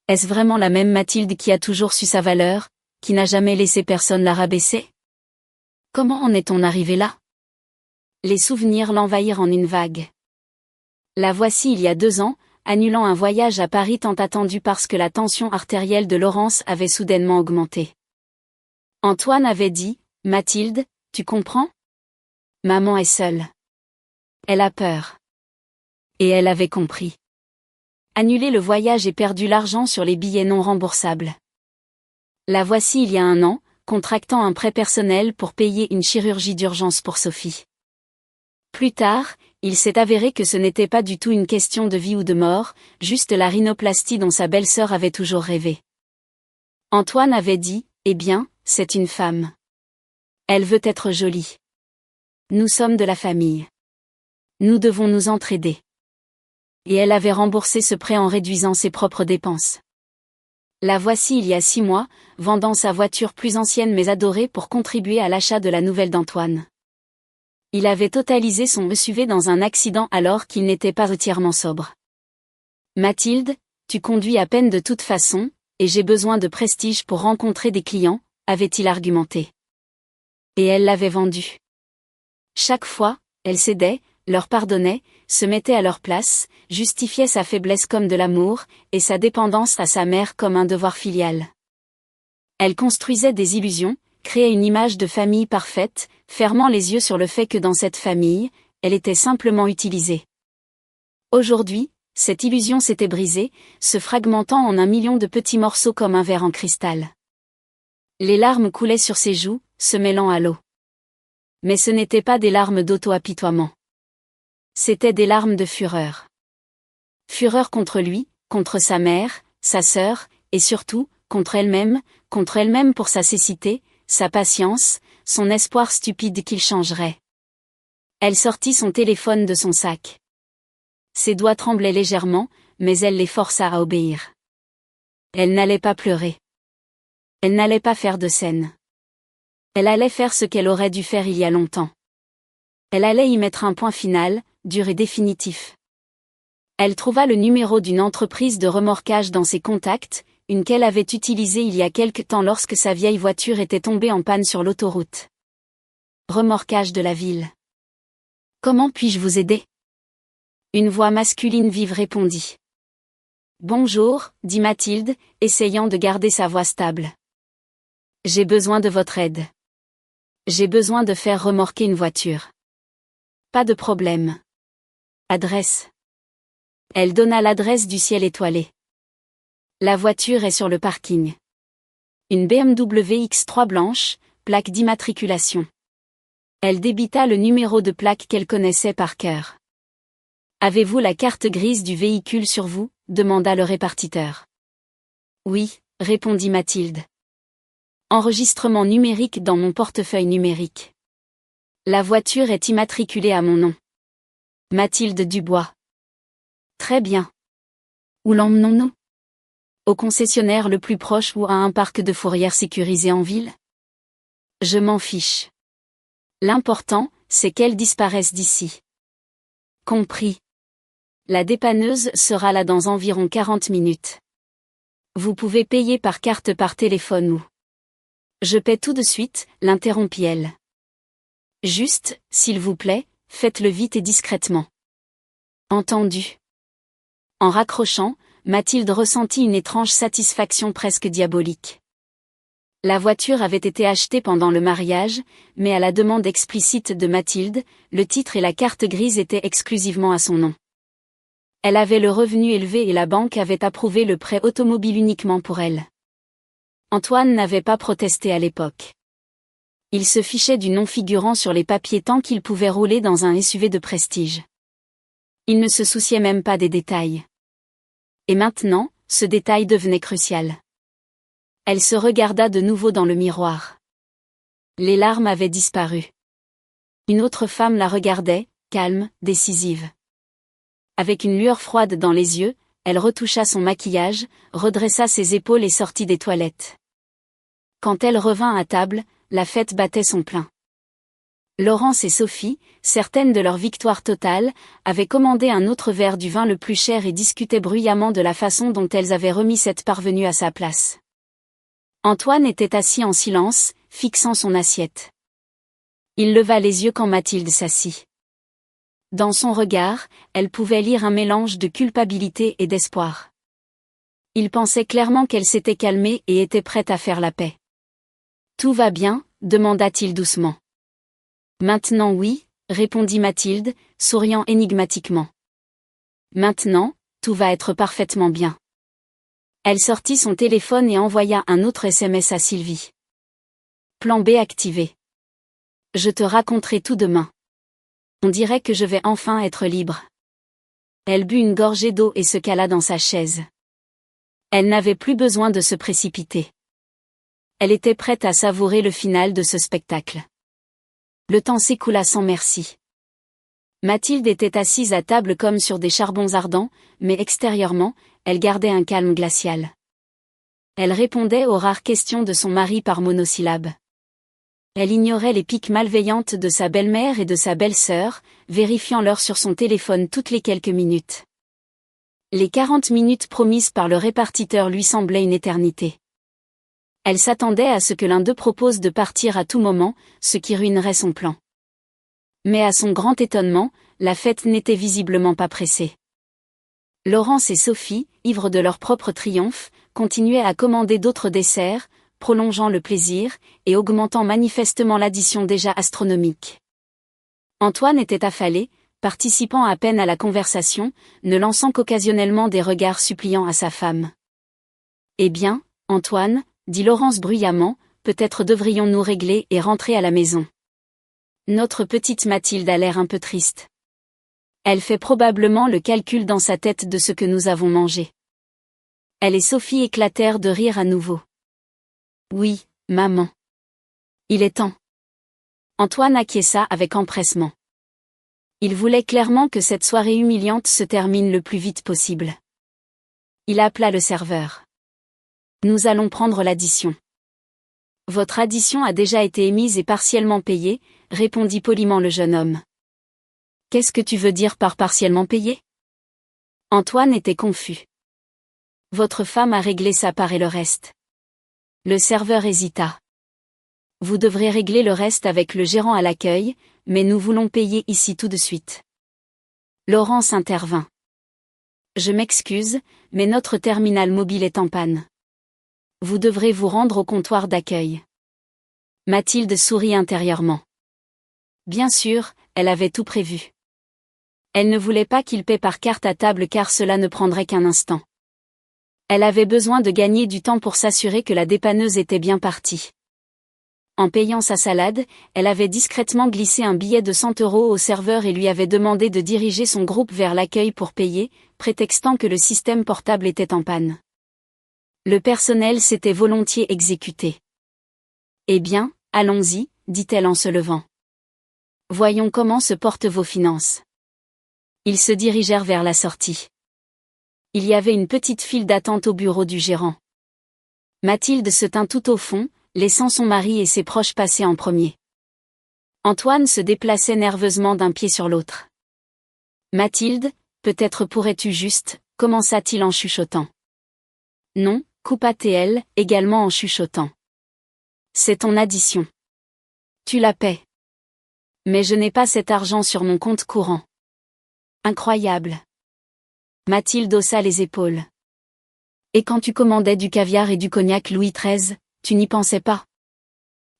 Speaker 1: Est-ce vraiment la même Mathilde qui a toujours su sa valeur, qui n'a jamais laissé personne la rabaisser? Comment en est-on arrivé là? Les souvenirs l'envahirent en une vague. La voici il y a 2 ans, annulant un voyage à Paris tant attendu parce que la tension artérielle de Laurence avait soudainement augmenté. Antoine avait dit, « Mathilde, tu comprends? Maman est seule. Elle a peur. » Et elle avait compris. Annuler le voyage et perdu l'argent sur les billets non remboursables. La voici il y a 1 an, contractant un prêt personnel pour payer une chirurgie d'urgence pour Sophie. Plus tard, il s'est avéré que ce n'était pas du tout une question de vie ou de mort, juste la rhinoplastie dont sa belle-sœur avait toujours rêvé. Antoine avait dit, « Eh bien, c'est une femme. Elle veut être jolie. Nous sommes de la famille. Nous devons nous entraider. » Et elle avait remboursé ce prêt en réduisant ses propres dépenses. La voici il y a 6 mois, vendant sa voiture plus ancienne mais adorée pour contribuer à l'achat de la nouvelle d'Antoine. Il avait totalisé son SUV dans un accident alors qu'il n'était pas entièrement sobre. « Mathilde, tu conduis à peine de toute façon, et j'ai besoin de prestige pour rencontrer des clients, » avait-il argumenté. Et elle l'avait vendu. Chaque fois, elle cédait, leur pardonnait, se mettait à leur place, justifiait sa faiblesse comme de l'amour, et sa dépendance à sa mère comme un devoir filial. Elle construisait des illusions, créait une image de famille parfaite, fermant les yeux sur le fait que dans cette famille, elle était simplement utilisée. Aujourd'hui, cette illusion s'était brisée, se fragmentant en 1 million de petits morceaux comme un verre en cristal. Les larmes coulaient sur ses joues, se mêlant à l'eau. Mais ce n'étaient pas des larmes d'auto-apitoiement. C'étaient des larmes de fureur. Fureur contre lui, contre sa mère, sa sœur, et surtout, contre elle-même pour sa cécité, sa patience, son espoir stupide qu'il changerait. Elle sortit son téléphone de son sac. Ses doigts tremblaient légèrement, mais elle les força à obéir. Elle n'allait pas pleurer. Elle n'allait pas faire de scène. Elle allait faire ce qu'elle aurait dû faire il y a longtemps. Elle allait y mettre un point final, dur et définitif. Elle trouva le numéro d'une entreprise de remorquage dans ses contacts, une qu'elle avait utilisée il y a quelque temps lorsque sa vieille voiture était tombée en panne sur l'autoroute. Remorquage de la ville. « Comment puis-je vous aider ?» Une voix masculine vive répondit. « Bonjour, » dit Mathilde, essayant de garder sa voix stable. « J'ai besoin de votre aide. J'ai besoin de faire remorquer une voiture. » Pas de problème. Adresse. Elle donna l'adresse du ciel étoilé. La voiture est sur le parking. Une BMW X3 blanche, plaque d'immatriculation. Elle débita le numéro de plaque qu'elle connaissait par cœur. « Avez-vous la carte grise du véhicule sur vous ?» demanda le répartiteur. « Oui » répondit Mathilde. « Enregistrement numérique dans mon portefeuille numérique. La voiture est immatriculée à mon nom. Mathilde Dubois. » Très bien. Où l'emmenons-nous ? Au concessionnaire le plus proche ou à un parc de fourrière sécurisé en ville? Je m'en fiche. L'important, c'est qu'elle disparaisse d'ici. Compris. La dépanneuse sera là dans environ 40 minutes. Vous pouvez payer par carte par téléphone ou... Je paie tout de suite, l'interrompit-elle. Juste, s'il vous plaît, faites-le vite et discrètement. Entendu. En raccrochant, Mathilde ressentit une étrange satisfaction presque diabolique. La voiture avait été achetée pendant le mariage, mais à la demande explicite de Mathilde, le titre et la carte grise étaient exclusivement à son nom. Elle avait le revenu élevé et la banque avait approuvé le prêt automobile uniquement pour elle. Antoine n'avait pas protesté à l'époque. Il se fichait du nom figurant sur les papiers tant qu'il pouvait rouler dans un SUV de prestige. Il ne se souciait même pas des détails. Et maintenant, ce détail devenait crucial. Elle se regarda de nouveau dans le miroir. Les larmes avaient disparu. Une autre femme la regardait, calme, décisive. Avec une lueur froide dans les yeux, elle retoucha son maquillage, redressa ses épaules et sortit des toilettes. Quand elle revint à table, la fête battait son plein. Laurence et Sophie, certaines de leur victoire totale, avaient commandé un autre verre du vin le plus cher et discutaient bruyamment de la façon dont elles avaient remis cette parvenue à sa place. Antoine était assis en silence, fixant son assiette. Il leva les yeux quand Mathilde s'assit. Dans son regard, elle pouvait lire un mélange de culpabilité et d'espoir. Il pensait clairement qu'elle s'était calmée et était prête à faire la paix. « Tout va bien ?» demanda-t-il doucement. « Maintenant oui » répondit Mathilde, souriant énigmatiquement. « Maintenant, tout va être parfaitement bien. » Elle sortit son téléphone et envoya un autre SMS à Sylvie. « Plan B activé. Je te raconterai tout demain. On dirait que je vais enfin être libre. » Elle but une gorgée d'eau et se cala dans sa chaise. Elle n'avait plus besoin de se précipiter. Elle était prête à savourer le final de ce spectacle. Le temps s'écoula sans merci. Mathilde était assise à table comme sur des charbons ardents, mais extérieurement, elle gardait un calme glacial. Elle répondait aux rares questions de son mari par monosyllabes. Elle ignorait les piques malveillantes de sa belle-mère et de sa belle-sœur, vérifiant l'heure sur son téléphone toutes les quelques minutes. Les 40 minutes promises par le répartiteur lui semblaient une éternité. Elle s'attendait à ce que l'un d'eux propose de partir à tout moment, ce qui ruinerait son plan. Mais à son grand étonnement, la fête n'était visiblement pas pressée. Laurence et Sophie, ivres de leur propre triomphe, continuaient à commander d'autres desserts, prolongeant le plaisir, et augmentant manifestement l'addition déjà astronomique. Antoine était affalé, participant à peine à la conversation, ne lançant qu'occasionnellement des regards suppliants à sa femme. « Eh bien, Antoine, » dit Laurence bruyamment, « peut-être devrions-nous régler et rentrer à la maison. » Notre petite Mathilde a l'air un peu triste. Elle fait probablement le calcul dans sa tête de ce que nous avons mangé. Elle et Sophie éclatèrent de rire à nouveau. « Oui, maman. Il est temps. » Antoine acquiesça avec empressement. Il voulait clairement que cette soirée humiliante se termine le plus vite possible. Il appela le serveur. « Nous allons prendre l'addition. »« Votre addition a déjà été émise et partiellement payée, » répondit poliment le jeune homme. « Qu'est-ce que tu veux dire par partiellement payé ?» Antoine était confus. « Votre femme a réglé sa part et le reste. » Le serveur hésita. « Vous devrez régler le reste avec le gérant à l'accueil, mais nous voulons payer ici tout de suite. » Laurence intervint. « Je m'excuse, mais notre terminal mobile est en panne. Vous devrez vous rendre au comptoir d'accueil. » Mathilde sourit intérieurement. Bien sûr, elle avait tout prévu. Elle ne voulait pas qu'il paie par carte à table car cela ne prendrait qu'un instant. Elle avait besoin de gagner du temps pour s'assurer que la dépanneuse était bien partie. En payant sa salade, elle avait discrètement glissé un billet de 100 € au serveur et lui avait demandé de diriger son groupe vers l'accueil pour payer, prétextant que le système portable était en panne. Le personnel s'était volontiers exécuté. « Eh bien, allons-y, » dit-elle en se levant. « Voyons comment se portent vos finances. » Ils se dirigèrent vers la sortie. Il y avait une petite file d'attente au bureau du gérant. Mathilde se tint tout au fond, laissant son mari et ses proches passer en premier. Antoine se déplaçait nerveusement d'un pied sur l'autre. Mathilde, peut-être pourrais-tu juste, commença-t-il en chuchotant. Non, coupa-t-elle, également en chuchotant. C'est ton addition. Tu la paies. Mais je n'ai pas cet argent sur mon compte courant. Incroyable. Mathilde haussa les épaules. Et quand tu commandais du caviar et du cognac Louis XIII, tu n'y pensais pas?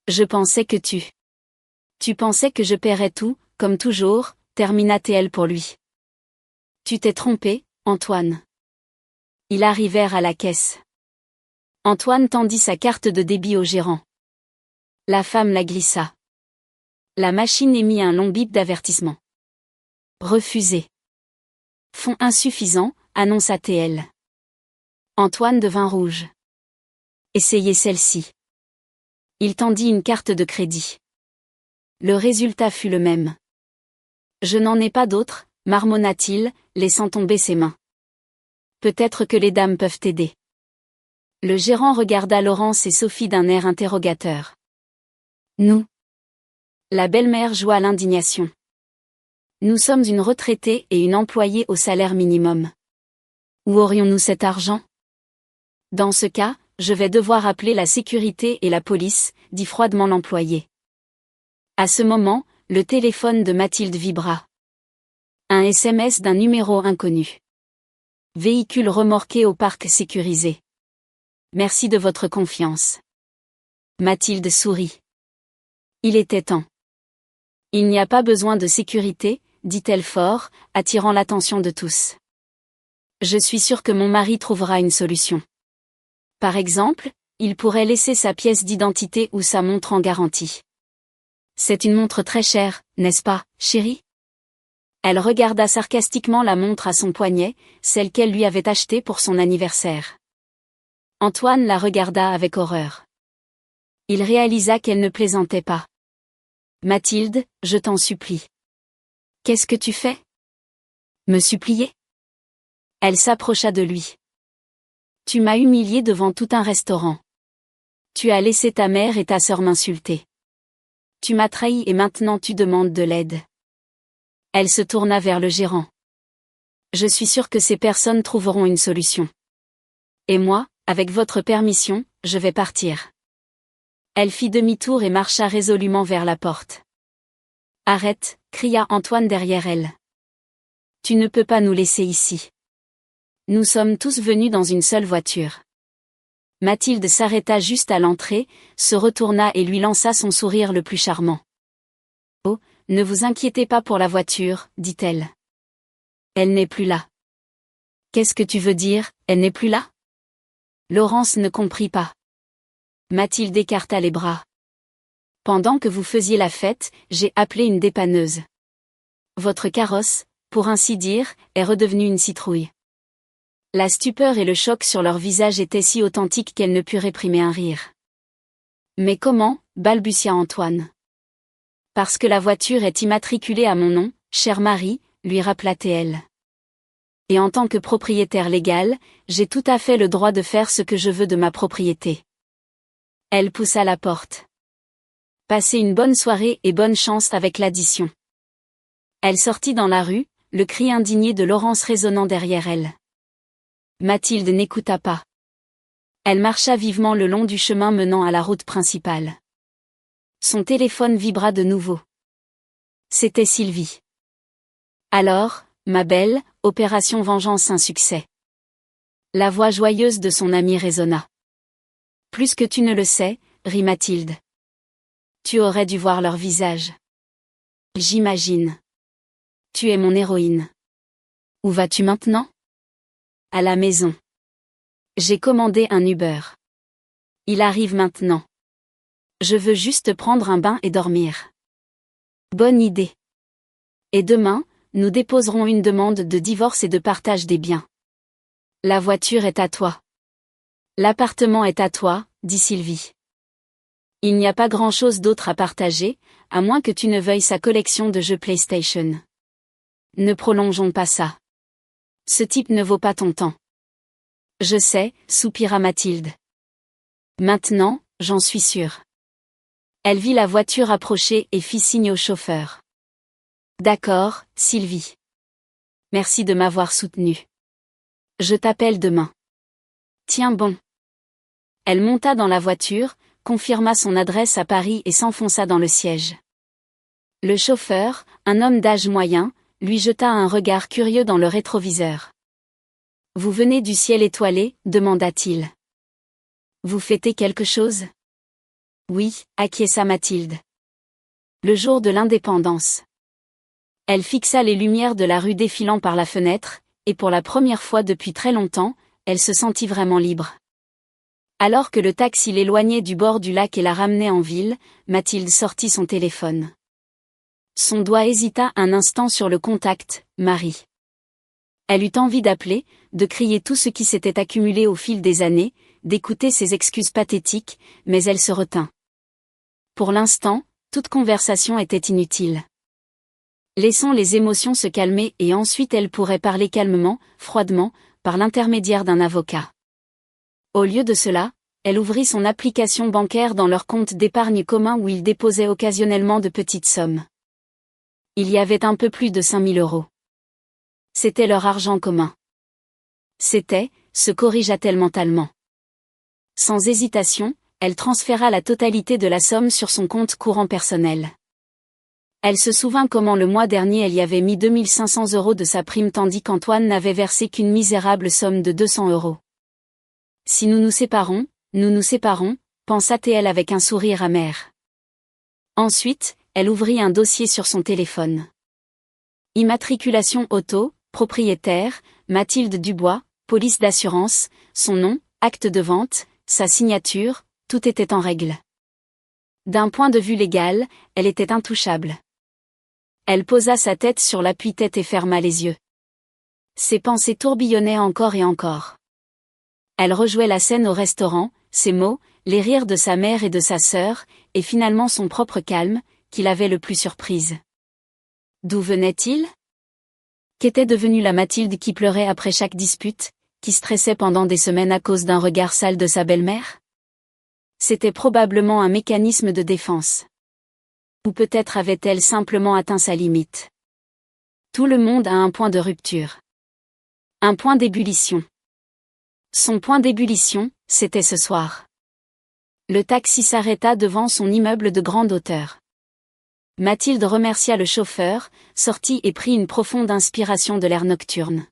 Speaker 1: Je pensais que tu. Tu pensais que je paierais tout, comme toujours, termina-t-elle pour lui. Tu t'es trompé, Antoine. Ils arrivèrent à la caisse. Antoine tendit sa carte de débit au gérant. La femme la glissa. La machine émit un long bip d'avertissement. Refusé. Fonds insuffisant, annonça-t-elle. Antoine devint rouge. Essayez celle-ci. Il tendit une carte de crédit. Le résultat fut le même. Je n'en ai pas d'autre, marmonna-t-il, laissant tomber ses mains. Peut-être que les dames peuvent t'aider. Le gérant regarda Laurence et Sophie d'un air interrogateur. Nous. La belle-mère joua l'indignation. Nous sommes une retraitée et une employée au salaire minimum. Où aurions-nous cet argent? Dans ce cas, je vais devoir appeler la sécurité et la police, dit froidement l'employé. À ce moment, le téléphone de Mathilde vibra. Un SMS d'un numéro inconnu. Véhicule remorqué au parc sécurisé. Merci de votre confiance. Mathilde sourit. Il était temps. Il n'y a pas besoin de sécurité, dit-elle fort, attirant l'attention de tous. Je suis sûre que mon mari trouvera une solution. Par exemple, il pourrait laisser sa pièce d'identité ou sa montre en garantie. C'est une montre très chère, n'est-ce pas, chérie? Elle regarda sarcastiquement la montre à son poignet, celle qu'elle lui avait achetée pour son anniversaire. Antoine la regarda avec horreur. Il réalisa qu'elle ne plaisantait pas. Mathilde, je t'en supplie. Qu'est-ce que tu fais? Me supplier? Elle s'approcha de lui. Tu m'as humiliée devant tout un restaurant. Tu as laissé ta mère et ta sœur m'insulter. Tu m'as trahi et maintenant tu demandes de l'aide. Elle se tourna vers le gérant. Je suis sûre que ces personnes trouveront une solution. Et moi, avec votre permission, je vais partir. Elle fit demi-tour et marcha résolument vers la porte. Arrête, cria Antoine derrière elle. Tu ne peux pas nous laisser ici. Nous sommes tous venus dans une seule voiture. Mathilde s'arrêta juste à l'entrée, se retourna et lui lança son sourire le plus charmant. Oh, ne vous inquiétez pas pour la voiture, dit-elle. Elle n'est plus là. Qu'est-ce que tu veux dire, elle n'est plus là? Laurence ne comprit pas. Mathilde écarta les bras. Pendant que vous faisiez la fête, j'ai appelé une dépanneuse. Votre carrosse, pour ainsi dire, est redevenue une citrouille. La stupeur et le choc sur leur visage étaient si authentiques qu'elle ne put réprimer un rire. Mais comment, balbutia Antoine. Parce que la voiture est immatriculée à mon nom, cher mari, lui rappela-t-elle. Et en tant que propriétaire légal, j'ai tout à fait le droit de faire ce que je veux de ma propriété. Elle poussa la porte. Passez une bonne soirée et bonne chance avec l'addition. Elle sortit dans la rue, le cri indigné de Laurence résonnant derrière elle. Mathilde n'écouta pas. Elle marcha vivement le long du chemin menant à la route principale. Son téléphone vibra de nouveau. C'était Sylvie. Alors, ma belle, opération vengeance un succès. La voix joyeuse de son amie résonna. Plus que tu ne le sais, rit Mathilde. Tu aurais dû voir leur visage. J'imagine. Tu es mon héroïne. Où vas-tu maintenant? À la maison. J'ai commandé un Uber. Il arrive maintenant. Je veux juste prendre un bain et dormir. Bonne idée. Et demain, nous déposerons une demande de divorce et de partage des biens. La voiture est à toi. L'appartement est à toi, dit Sylvie. Il n'y a pas grand-chose d'autre à partager, à moins que tu ne veuilles sa collection de jeux PlayStation. Ne prolongeons pas ça. Ce type ne vaut pas ton temps. Je sais, soupira Mathilde. Maintenant, j'en suis sûre. Elle vit la voiture approcher et fit signe au chauffeur. D'accord, Sylvie. Merci de m'avoir soutenue. Je t'appelle demain. Tiens bon. Elle monta dans la voiture, confirma son adresse à Paris et s'enfonça dans le siège. Le chauffeur, un homme d'âge moyen, lui jeta un regard curieux dans le rétroviseur. « Vous venez du ciel étoilé ?» demanda-t-il. « Vous fêtez quelque chose ?» « Oui, » acquiesça Mathilde. « Le jour de l'indépendance. » Elle fixa les lumières de la rue défilant par la fenêtre, et pour la première fois depuis très longtemps, elle se sentit vraiment libre. Alors que le taxi l'éloignait du bord du lac et la ramenait en ville, Mathilde sortit son téléphone. Son doigt hésita un instant sur le contact, Marie. Elle eut envie d'appeler, de crier tout ce qui s'était accumulé au fil des années, d'écouter ses excuses pathétiques, mais elle se retint. Pour l'instant, toute conversation était inutile. Laissons les émotions se calmer et ensuite elle pourrait parler calmement, froidement, par l'intermédiaire d'un avocat. Au lieu de cela, elle ouvrit son application bancaire dans leur compte d'épargne commun où il déposait occasionnellement de petites sommes. Il y avait un peu plus de 5 000 €. C'était leur argent commun. C'était, se corrigea-t-elle mentalement. Sans hésitation, elle transféra la totalité de la somme sur son compte courant personnel. Elle se souvint comment le mois dernier elle y avait mis 2 500 € de sa prime tandis qu'Antoine n'avait versé qu'une misérable somme de 200 €. Si nous nous séparons, pensa-t-elle avec un sourire amer. Ensuite, elle ouvrit un dossier sur son téléphone. Immatriculation auto, propriétaire, Mathilde Dubois, police d'assurance, son nom, acte de vente, sa signature, tout était en règle. D'un point de vue légal, elle était intouchable. Elle posa sa tête sur l'appui-tête et ferma les yeux. Ses pensées tourbillonnaient encore et encore. Elle rejouait la scène au restaurant, ses mots, les rires de sa mère et de sa sœur, et finalement son propre calme, qui l'avait le plus surprise. D'où venait-il ? Qu'était devenue la Mathilde qui pleurait après chaque dispute, qui stressait pendant des semaines à cause d'un regard sale de sa belle-mère ? C'était probablement un mécanisme de défense. Ou peut-être avait-elle simplement atteint sa limite. Tout le monde a un point de rupture. Un point d'ébullition. Son point d'ébullition, c'était ce soir. Le taxi s'arrêta devant son immeuble de grande hauteur. Mathilde remercia le chauffeur, sortit et prit une profonde inspiration de l'air nocturne.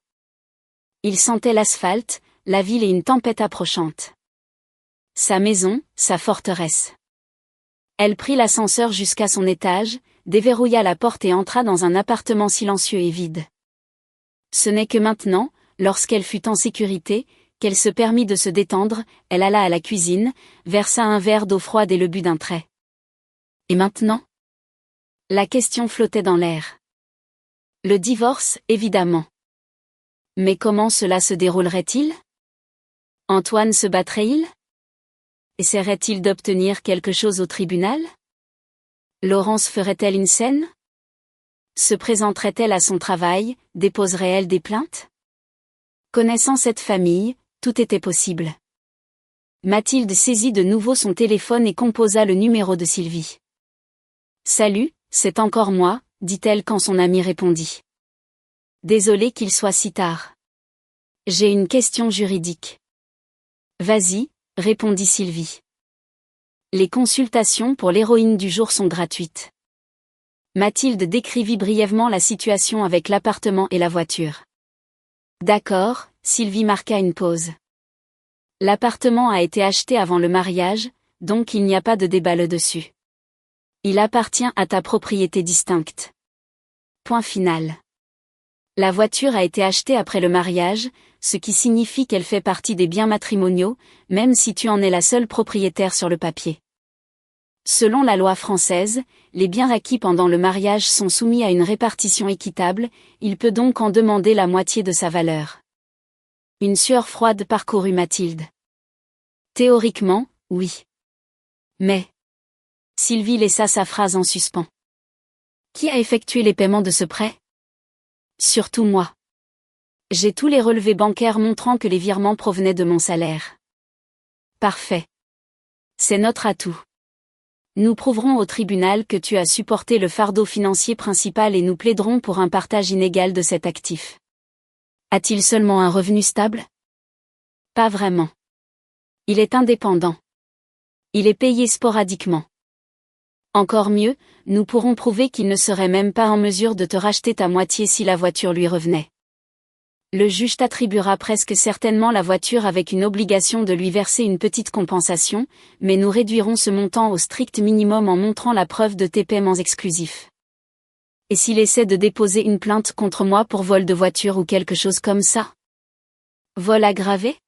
Speaker 1: Il sentait l'asphalte, la ville et une tempête approchante. Sa maison, sa forteresse. Elle prit l'ascenseur jusqu'à son étage, déverrouilla la porte et entra dans un appartement silencieux et vide. Ce n'est que maintenant, lorsqu'elle fut en sécurité, qu'elle se permit de se détendre, elle alla à la cuisine, versa un verre d'eau froide et le but d'un trait. Et maintenant ? La question flottait dans l'air. Le divorce, évidemment. Mais comment cela se déroulerait-il ? Antoine se battrait-il ? Essaierait-il d'obtenir quelque chose au tribunal ? Laurence ferait-elle une scène ? Se présenterait-elle à son travail, déposerait-elle des plaintes ? Connaissant cette famille, tout était possible. Mathilde saisit de nouveau son téléphone et composa le numéro de Sylvie. « Salut, c'est encore moi », dit-elle quand son amie répondit. « Désolée qu'il soit si tard. J'ai une question juridique. »« Vas-y », répondit Sylvie. Les consultations pour l'héroïne du jour sont gratuites. Mathilde décrivit brièvement la situation avec l'appartement et la voiture. D'accord, Sylvie marqua une pause. L'appartement a été acheté avant le mariage, donc il n'y a pas de débat là-dessus. Il appartient à ta propriété distincte. Point final. La voiture a été achetée après le mariage, ce qui signifie qu'elle fait partie des biens matrimoniaux, même si tu en es la seule propriétaire sur le papier. Selon la loi française, les biens acquis pendant le mariage sont soumis à une répartition équitable, il peut donc en demander la moitié de sa valeur. Une sueur froide parcourut Mathilde. Théoriquement, oui. Mais... Sylvie laissa sa phrase en suspens. Qui a effectué les paiements de ce prêt ? Surtout moi. J'ai tous les relevés bancaires montrant que les virements provenaient de mon salaire. Parfait. C'est notre atout. Nous prouverons au tribunal que tu as supporté le fardeau financier principal et nous plaiderons pour un partage inégal de cet actif. A-t-il seulement un revenu stable? Pas vraiment. Il est indépendant. Il est payé sporadiquement. Encore mieux, nous pourrons prouver qu'il ne serait même pas en mesure de te racheter ta moitié si la voiture lui revenait. Le juge t'attribuera presque certainement la voiture avec une obligation de lui verser une petite compensation, mais nous réduirons ce montant au strict minimum en montrant la preuve de tes paiements exclusifs. Et s'il essaie de déposer une plainte contre moi pour vol de voiture ou quelque chose comme ça? Vol aggravé?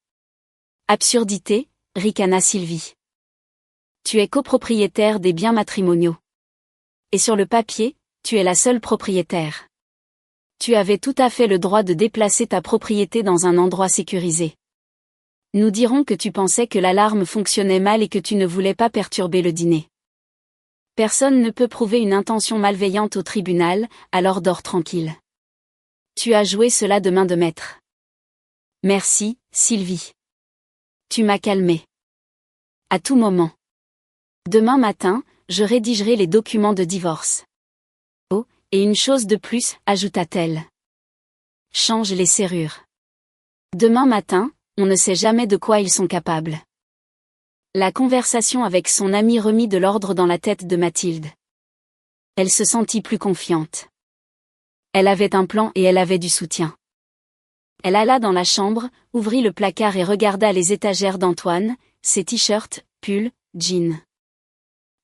Speaker 1: Absurdité, ricana Sylvie. Tu es copropriétaire des biens matrimoniaux. Et sur le papier, tu es la seule propriétaire. Tu avais tout à fait le droit de déplacer ta propriété dans un endroit sécurisé. Nous dirons que tu pensais que l'alarme fonctionnait mal et que tu ne voulais pas perturber le dîner. Personne ne peut prouver une intention malveillante au tribunal, alors dors tranquille. Tu as joué cela de main de maître. Merci, Sylvie. Tu m'as calmé. À tout moment. Demain matin, je rédigerai les documents de divorce. Oh, et une chose de plus, ajouta-t-elle. Change les serrures. Demain matin, on ne sait jamais de quoi ils sont capables. La conversation avec son amie remit de l'ordre dans la tête de Mathilde. Elle se sentit plus confiante. Elle avait un plan et elle avait du soutien. Elle alla dans la chambre, ouvrit le placard et regarda les étagères d'Antoine, ses t-shirts, pulls, jeans.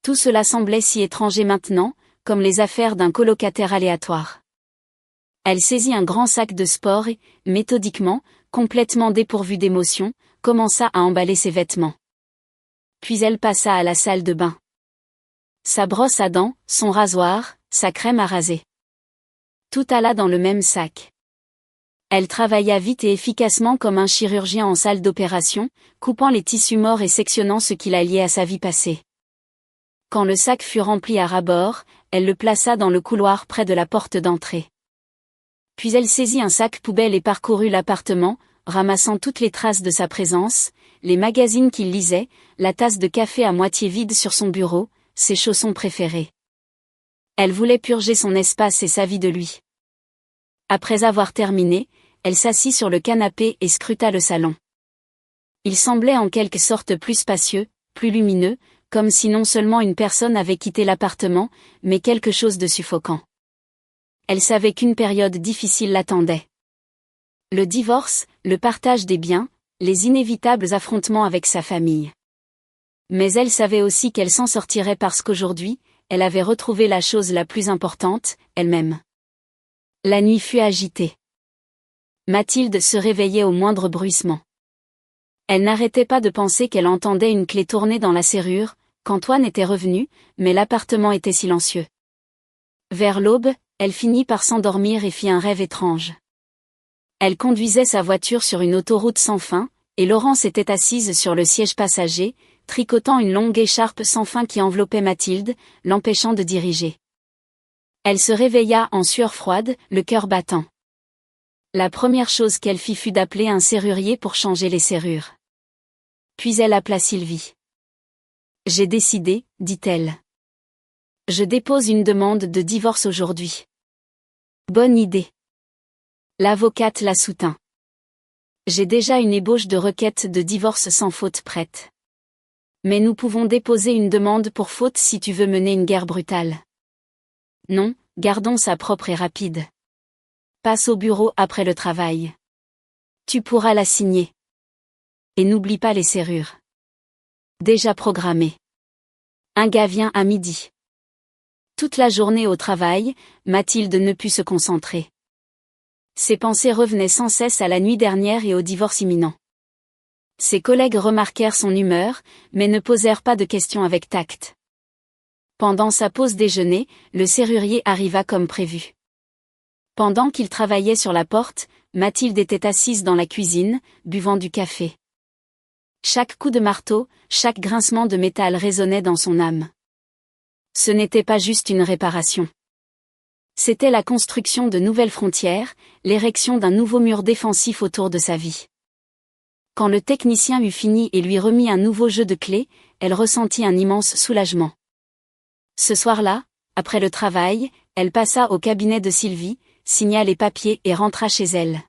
Speaker 1: Tout cela semblait si étranger maintenant, comme les affaires d'un colocataire aléatoire. Elle saisit un grand sac de sport et, méthodiquement, complètement dépourvue d'émotion, commença à emballer ses vêtements. Puis elle passa à la salle de bain. Sa brosse à dents, son rasoir, sa crème à raser. Tout alla dans le même sac. Elle travailla vite et efficacement comme un chirurgien en salle d'opération, coupant les tissus morts et sectionnant ce qui la liait à sa vie passée. Quand le sac fut rempli à ras-bord, elle le plaça dans le couloir près de la porte d'entrée. Puis elle saisit un sac poubelle et parcourut l'appartement, ramassant toutes les traces de sa présence, les magazines qu'il lisait, la tasse de café à moitié vide sur son bureau, ses chaussons préférés. Elle voulait purger son espace et sa vie de lui. Après avoir terminé, elle s'assit sur le canapé et scruta le salon. Il semblait en quelque sorte plus spacieux, plus lumineux, comme si non seulement une personne avait quitté l'appartement, mais quelque chose de suffocant. Elle savait qu'une période difficile l'attendait. Le divorce, le partage des biens, les inévitables affrontements avec sa famille. Mais elle savait aussi qu'elle s'en sortirait parce qu'aujourd'hui, elle avait retrouvé la chose la plus importante, elle-même. La nuit fut agitée. Mathilde se réveillait au moindre bruissement. Elle n'arrêtait pas de penser qu'elle entendait une clé tourner dans la serrure, qu'Antoine était revenu, mais l'appartement était silencieux. Vers l'aube, elle finit par s'endormir et fit un rêve étrange. Elle conduisait sa voiture sur une autoroute sans fin, et Laurence était assise sur le siège passager, tricotant une longue écharpe sans fin qui enveloppait Mathilde, l'empêchant de diriger. Elle se réveilla en sueur froide, le cœur battant. La première chose qu'elle fit fut d'appeler un serrurier pour changer les serrures. Puis elle appela Sylvie. « J'ai décidé, dit-elle. Je dépose une demande de divorce aujourd'hui. » Bonne idée. L'avocate la soutint. J'ai déjà une ébauche de requête de divorce sans faute prête. Mais nous pouvons déposer une demande pour faute si tu veux mener une guerre brutale. Non, gardons ça propre et rapide. Passe au bureau après le travail. Tu pourras la signer. Et n'oublie pas les serrures. Déjà programmé. Un gars vient à midi. Toute la journée au travail, Mathilde ne put se concentrer. Ses pensées revenaient sans cesse à la nuit dernière et au divorce imminent. Ses collègues remarquèrent son humeur, mais ne posèrent pas de questions avec tact. Pendant sa pause déjeuner, le serrurier arriva comme prévu. Pendant qu'il travaillait sur la porte, Mathilde était assise dans la cuisine, buvant du café. Chaque coup de marteau, chaque grincement de métal résonnait dans son âme. Ce n'était pas juste une réparation. C'était la construction de nouvelles frontières, l'érection d'un nouveau mur défensif autour de sa vie. Quand le technicien eut fini et lui remit un nouveau jeu de clés, elle ressentit un immense soulagement. Ce soir-là, après le travail, elle passa au cabinet de Sylvie, signa les papiers et rentra chez elle.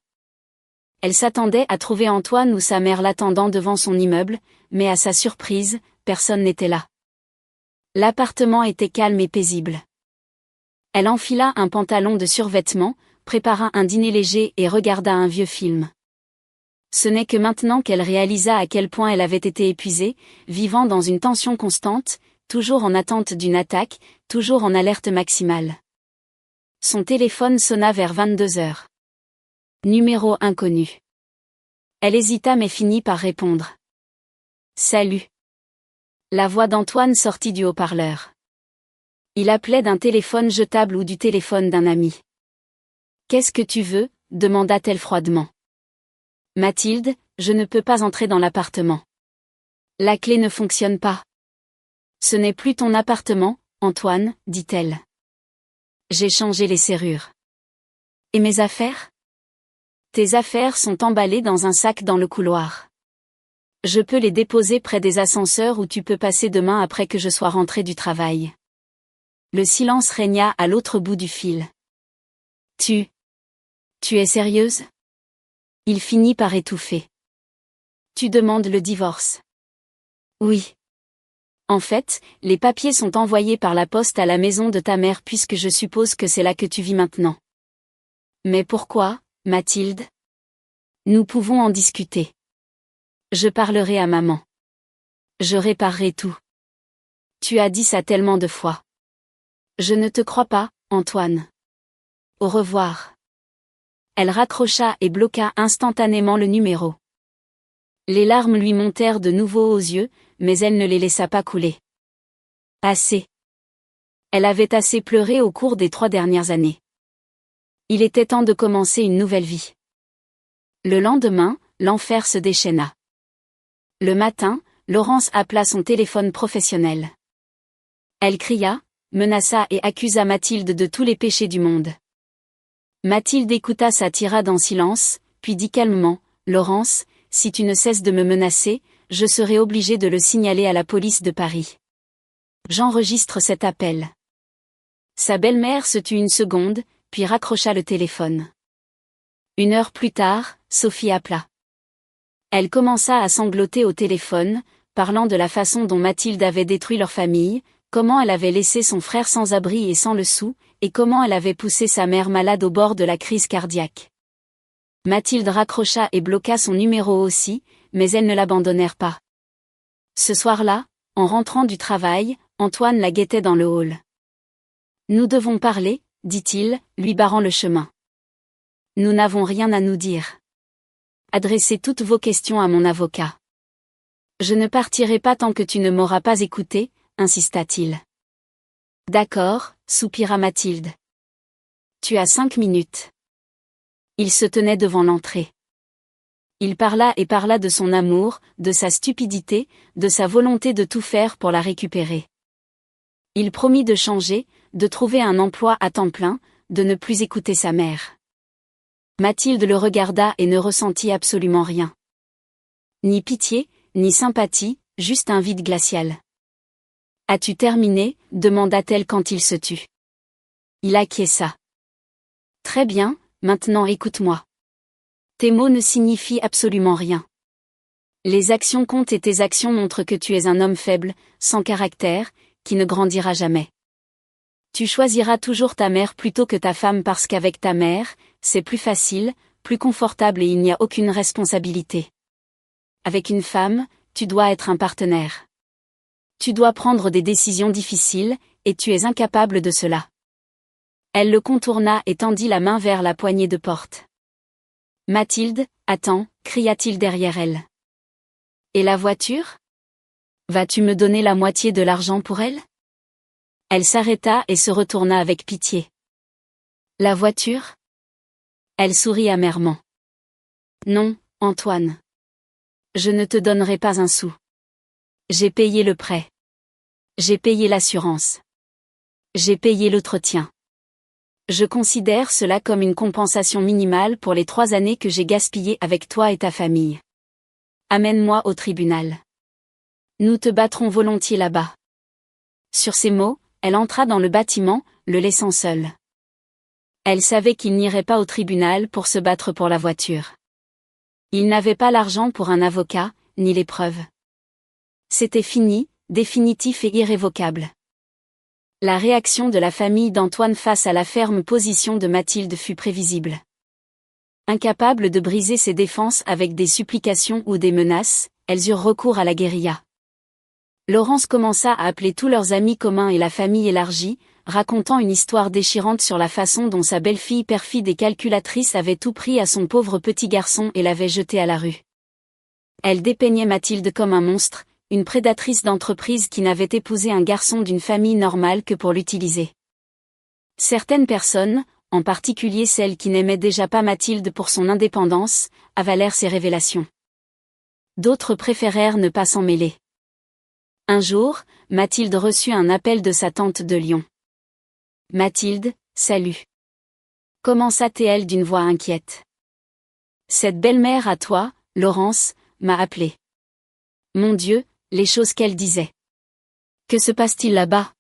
Speaker 1: Elle s'attendait à trouver Antoine ou sa mère l'attendant devant son immeuble, mais à sa surprise, personne n'était là. L'appartement était calme et paisible. Elle enfila un pantalon de survêtement, prépara un dîner léger et regarda un vieux film. Ce n'est que maintenant qu'elle réalisa à quel point elle avait été épuisée, vivant dans une tension constante, toujours en attente d'une attaque, toujours en alerte maximale. Son téléphone sonna vers 22 heures. Numéro inconnu. Elle hésita mais finit par répondre. Salut. La voix d'Antoine sortit du haut-parleur. Il appelait d'un téléphone jetable ou du téléphone d'un ami. Qu'est-ce que tu veux ? Demanda-t-elle froidement. Mathilde, je ne peux pas entrer dans l'appartement. La clé ne fonctionne pas. Ce n'est plus ton appartement, Antoine, dit-elle. J'ai changé les serrures. Et mes affaires ? Tes affaires sont emballées dans un sac dans le couloir. Je peux les déposer près des ascenseurs où tu peux passer demain après que je sois rentrée du travail. Le silence régna à l'autre bout du fil. Tu es sérieuse ? Il finit par étouffer. Tu demandes le divorce ? Oui. En fait, les papiers sont envoyés par la poste à la maison de ta mère puisque je suppose que c'est là que tu vis maintenant. Mais pourquoi, Mathilde ? Nous pouvons en discuter. Je parlerai à maman. Je réparerai tout. Tu as dit ça tellement de fois. Je ne te crois pas, Antoine. Au revoir. Elle raccrocha et bloqua instantanément le numéro. Les larmes lui montèrent de nouveau aux yeux, mais elle ne les laissa pas couler. Assez. Elle avait assez pleuré au cours des 3 dernières années. Il était temps de commencer une nouvelle vie. Le lendemain, l'enfer se déchaîna. Le matin, Laurence appela son téléphone professionnel. Elle cria, menaça et accusa Mathilde de tous les péchés du monde. Mathilde écouta sa tirade en silence, puis dit calmement, « Laurence, si tu ne cesses de me menacer, je serai obligée de le signaler à la police de Paris. J'enregistre cet appel. » Sa belle-mère se tut une seconde, puis raccrocha le téléphone. 1 heure plus tard, Sophie appela. Elle commença à sangloter au téléphone, parlant de la façon dont Mathilde avait détruit leur famille, comment elle avait laissé son frère sans abri et sans le sou, et comment elle avait poussé sa mère malade au bord de la crise cardiaque. Mathilde raccrocha et bloqua son numéro aussi, mais elles ne l'abandonnèrent pas. Ce soir-là, en rentrant du travail, Antoine la guettait dans le hall. « Nous devons parler, dit-il, lui barrant le chemin. Nous n'avons rien à nous dire. Adressez toutes vos questions à mon avocat. Je ne partirai pas tant que tu ne m'auras pas écouté, insista-t-il. D'accord, soupira Mathilde. Tu as 5 minutes. Il se tenait devant l'entrée. Il parla et parla de son amour, de sa stupidité, de sa volonté de tout faire pour la récupérer. Il promit de changer, de trouver un emploi à temps plein, de ne plus écouter sa mère. Mathilde le regarda et ne ressentit absolument rien. Ni pitié, ni sympathie, juste un vide glacial. « As-tu terminé ?» demanda-t-elle quand il se tut. Il acquiesça. « Très bien, maintenant écoute-moi. Tes mots ne signifient absolument rien. Les actions comptent et tes actions montrent que tu es un homme faible, sans caractère, qui ne grandira jamais. Tu choisiras toujours ta mère plutôt que ta femme parce qu'avec ta mère, c'est plus facile, plus confortable et il n'y a aucune responsabilité. Avec une femme, tu dois être un partenaire. Tu dois prendre des décisions difficiles, et tu es incapable de cela. » Elle le contourna et tendit la main vers la poignée de porte. « Mathilde, attends » cria-t-il derrière elle. « Et la voiture ? Vas-tu me donner la moitié de l'argent pour elle ? » Elle s'arrêta et se retourna avec pitié. « La voiture ? » Elle sourit amèrement. « Non, Antoine. Je ne te donnerai pas un sou. J'ai payé le prêt. J'ai payé l'assurance. J'ai payé l'entretien. Je considère cela comme une compensation minimale pour les 3 années que j'ai gaspillées avec toi et ta famille. Amène-moi au tribunal. Nous te battrons volontiers là-bas. Sur ces mots, elle entra dans le bâtiment, le laissant seul. Elle savait qu'il n'irait pas au tribunal pour se battre pour la voiture. Il n'avait pas l'argent pour un avocat, ni les preuves. C'était fini, définitif et irrévocable. La réaction de la famille d'Antoine face à la ferme position de Mathilde fut prévisible. Incapables de briser ses défenses avec des supplications ou des menaces, elles eurent recours à la guérilla. Laurence commença à appeler tous leurs amis communs et la famille élargie, racontant une histoire déchirante sur la façon dont sa belle-fille perfide et calculatrice avait tout pris à son pauvre petit garçon et l'avait jeté à la rue. Elle dépeignait Mathilde comme un monstre, une prédatrice d'entreprise qui n'avait épousé un garçon d'une famille normale que pour l'utiliser. Certaines personnes, en particulier celles qui n'aimaient déjà pas Mathilde pour son indépendance, avalèrent ces révélations. D'autres préférèrent ne pas s'en mêler. Un jour, Mathilde reçut un appel de sa tante de Lyon. « Mathilde, salut. » Commença-t-elle d'une voix inquiète. « Cette belle-mère à toi, Laurence, m'a appelée. » Mon Dieu, les choses qu'elle disait. Que se passe-t-il là-bas?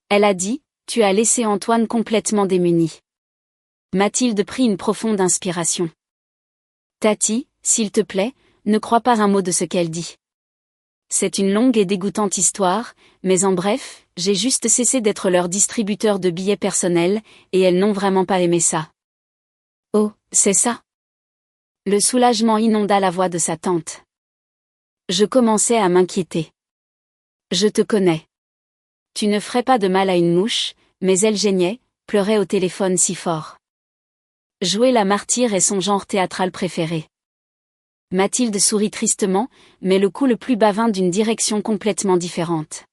Speaker 1: Elle a dit, tu as laissé Antoine complètement démuni. Mathilde prit une profonde inspiration. Tati, s'il te plaît, ne crois pas un mot de ce qu'elle dit. C'est une longue et dégoûtante histoire, mais en bref, j'ai juste cessé d'être leur distributeur de billets personnels, et elles n'ont vraiment pas aimé ça. Oh, c'est ça? Le soulagement inonda la voix de sa tante. Je commençais à m'inquiéter. Je te connais. Tu ne ferais pas de mal à une mouche, mais elle geignait, pleurait au téléphone si fort. Jouer la martyre est son genre théâtral préféré. Mathilde sourit tristement, mais le coup le plus bavin d'une direction complètement différente.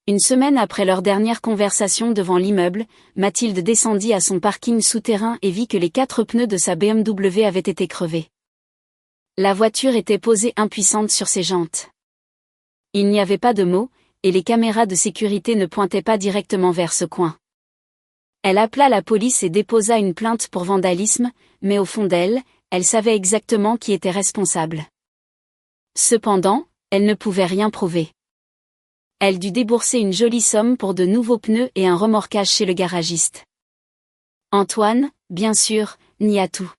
Speaker 1: Une semaine après leur dernière conversation devant l'immeuble, Mathilde descendit à son parking souterrain et vit que les 4 pneus de sa BMW avaient été crevés. La voiture était posée impuissante sur ses jantes. Il n'y avait pas de mots, et les caméras de sécurité ne pointaient pas directement vers ce coin. Elle appela la police et déposa une plainte pour vandalisme, mais au fond d'elle, elle savait exactement qui était responsable. Cependant, elle ne pouvait rien prouver. Elle dut débourser une jolie somme pour de nouveaux pneus et un remorquage chez le garagiste. Antoine, bien sûr, nia tout.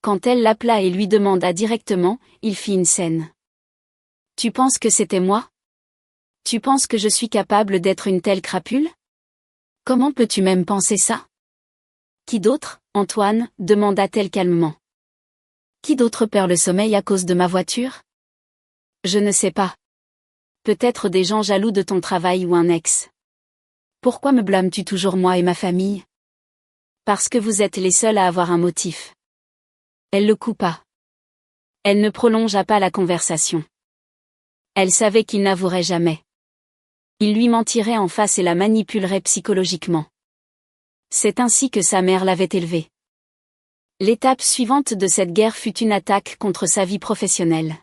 Speaker 1: Quand elle l'appela et lui demanda directement, il fit une scène. « Tu penses que c'était moi? Tu penses que je suis capable d'être une telle crapule? Comment peux-tu même penser ça? » Qui d'autre, Antoine, demanda-t-elle calmement. Qui d'autre perd le sommeil à cause de ma voiture? Je ne sais pas. Peut-être des gens jaloux de ton travail ou un ex. Pourquoi me blâmes-tu toujours moi et ma famille? Parce que vous êtes les seuls à avoir un motif. Elle le coupa. Elle ne prolongea pas la conversation. Elle savait qu'il n'avouerait jamais. Il lui mentirait en face et la manipulerait psychologiquement. C'est ainsi que sa mère l'avait élevée. L'étape suivante de cette guerre fut une attaque contre sa vie professionnelle.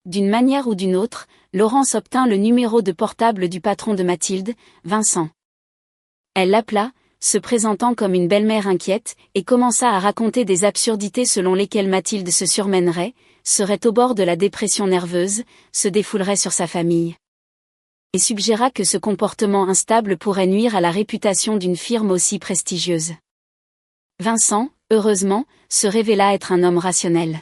Speaker 1: D'une manière ou d'une autre, Laurence obtint le numéro de portable du patron de Mathilde, Vincent. Elle l'appela, se présentant comme une belle-mère inquiète, et commença à raconter des absurdités selon lesquelles Mathilde se surmènerait, serait au bord de la dépression nerveuse, se défoulerait sur sa famille. Et suggéra que ce comportement instable pourrait nuire à la réputation d'une firme aussi prestigieuse. Vincent, heureusement, se révéla être un homme rationnel.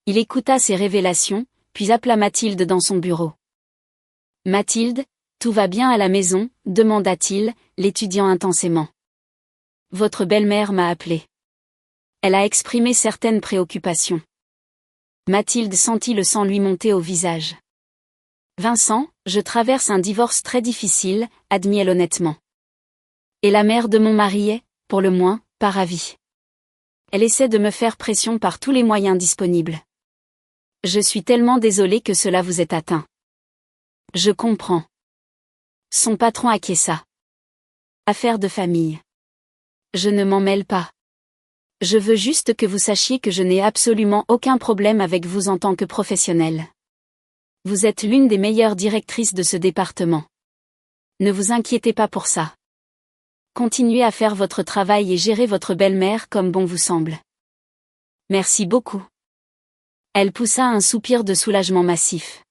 Speaker 1: Il écouta ces révélations, puis appela Mathilde dans son bureau. « Mathilde, tout va bien à la maison ?» demanda-t-il, l'étudiant intensément. « Votre belle-mère m'a appelé. Elle a exprimé certaines préoccupations. » Mathilde sentit le sang lui monter au visage. « Vincent, je traverse un divorce très difficile, » admit-elle honnêtement. « Et la mère de mon mari est, pour le moins, pas ravie. Elle essaie de me faire pression par tous les moyens disponibles. Je suis tellement désolée que cela vous ait atteint. » Je comprends. Son patron acquiesça. Affaire de famille. Je ne m'en mêle pas. Je veux juste que vous sachiez que je n'ai absolument aucun problème avec vous en tant que professionnel. Vous êtes l'une des meilleures directrices de ce département. Ne vous inquiétez pas pour ça. Continuez à faire votre travail et gérez votre belle-mère comme bon vous semble. Merci beaucoup. Elle poussa un soupir de soulagement massif.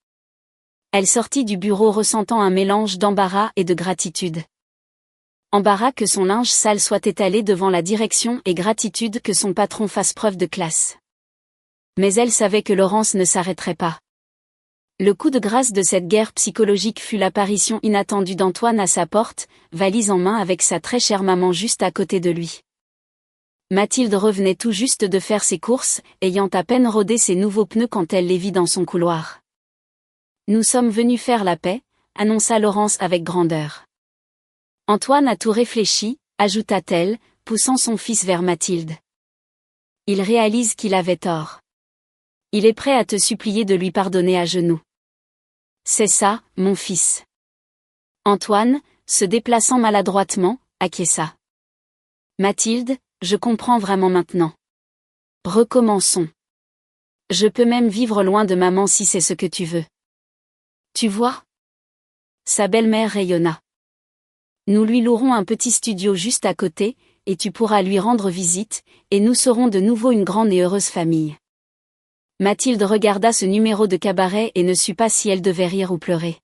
Speaker 1: Elle sortit du bureau ressentant un mélange d'embarras et de gratitude. Embarras que son linge sale soit étalé devant la direction et gratitude que son patron fasse preuve de classe. Mais elle savait que Laurence ne s'arrêterait pas. Le coup de grâce de cette guerre psychologique fut l'apparition inattendue d'Antoine à sa porte, valise en main avec sa très chère maman juste à côté de lui. Mathilde revenait tout juste de faire ses courses, ayant à peine rodé ses nouveaux pneus quand elle les vit dans son couloir. « Nous sommes venus faire la paix », annonça Laurence avec grandeur. Antoine a tout réfléchi, ajouta-t-elle, poussant son fils vers Mathilde. Il réalise qu'il avait tort. Il est prêt à te supplier de lui pardonner à genoux. C'est ça, mon fils. Antoine, se déplaçant maladroitement, acquiesça. Mathilde, je comprends vraiment maintenant. Recommençons. Je peux même vivre loin de maman si c'est ce que tu veux. Tu vois ? Sa belle-mère rayonna. Nous lui louerons un petit studio juste à côté, et tu pourras lui rendre visite, et nous serons de nouveau une grande et heureuse famille. Mathilde regarda ce numéro de cabaret et ne sut pas si elle devait rire ou pleurer.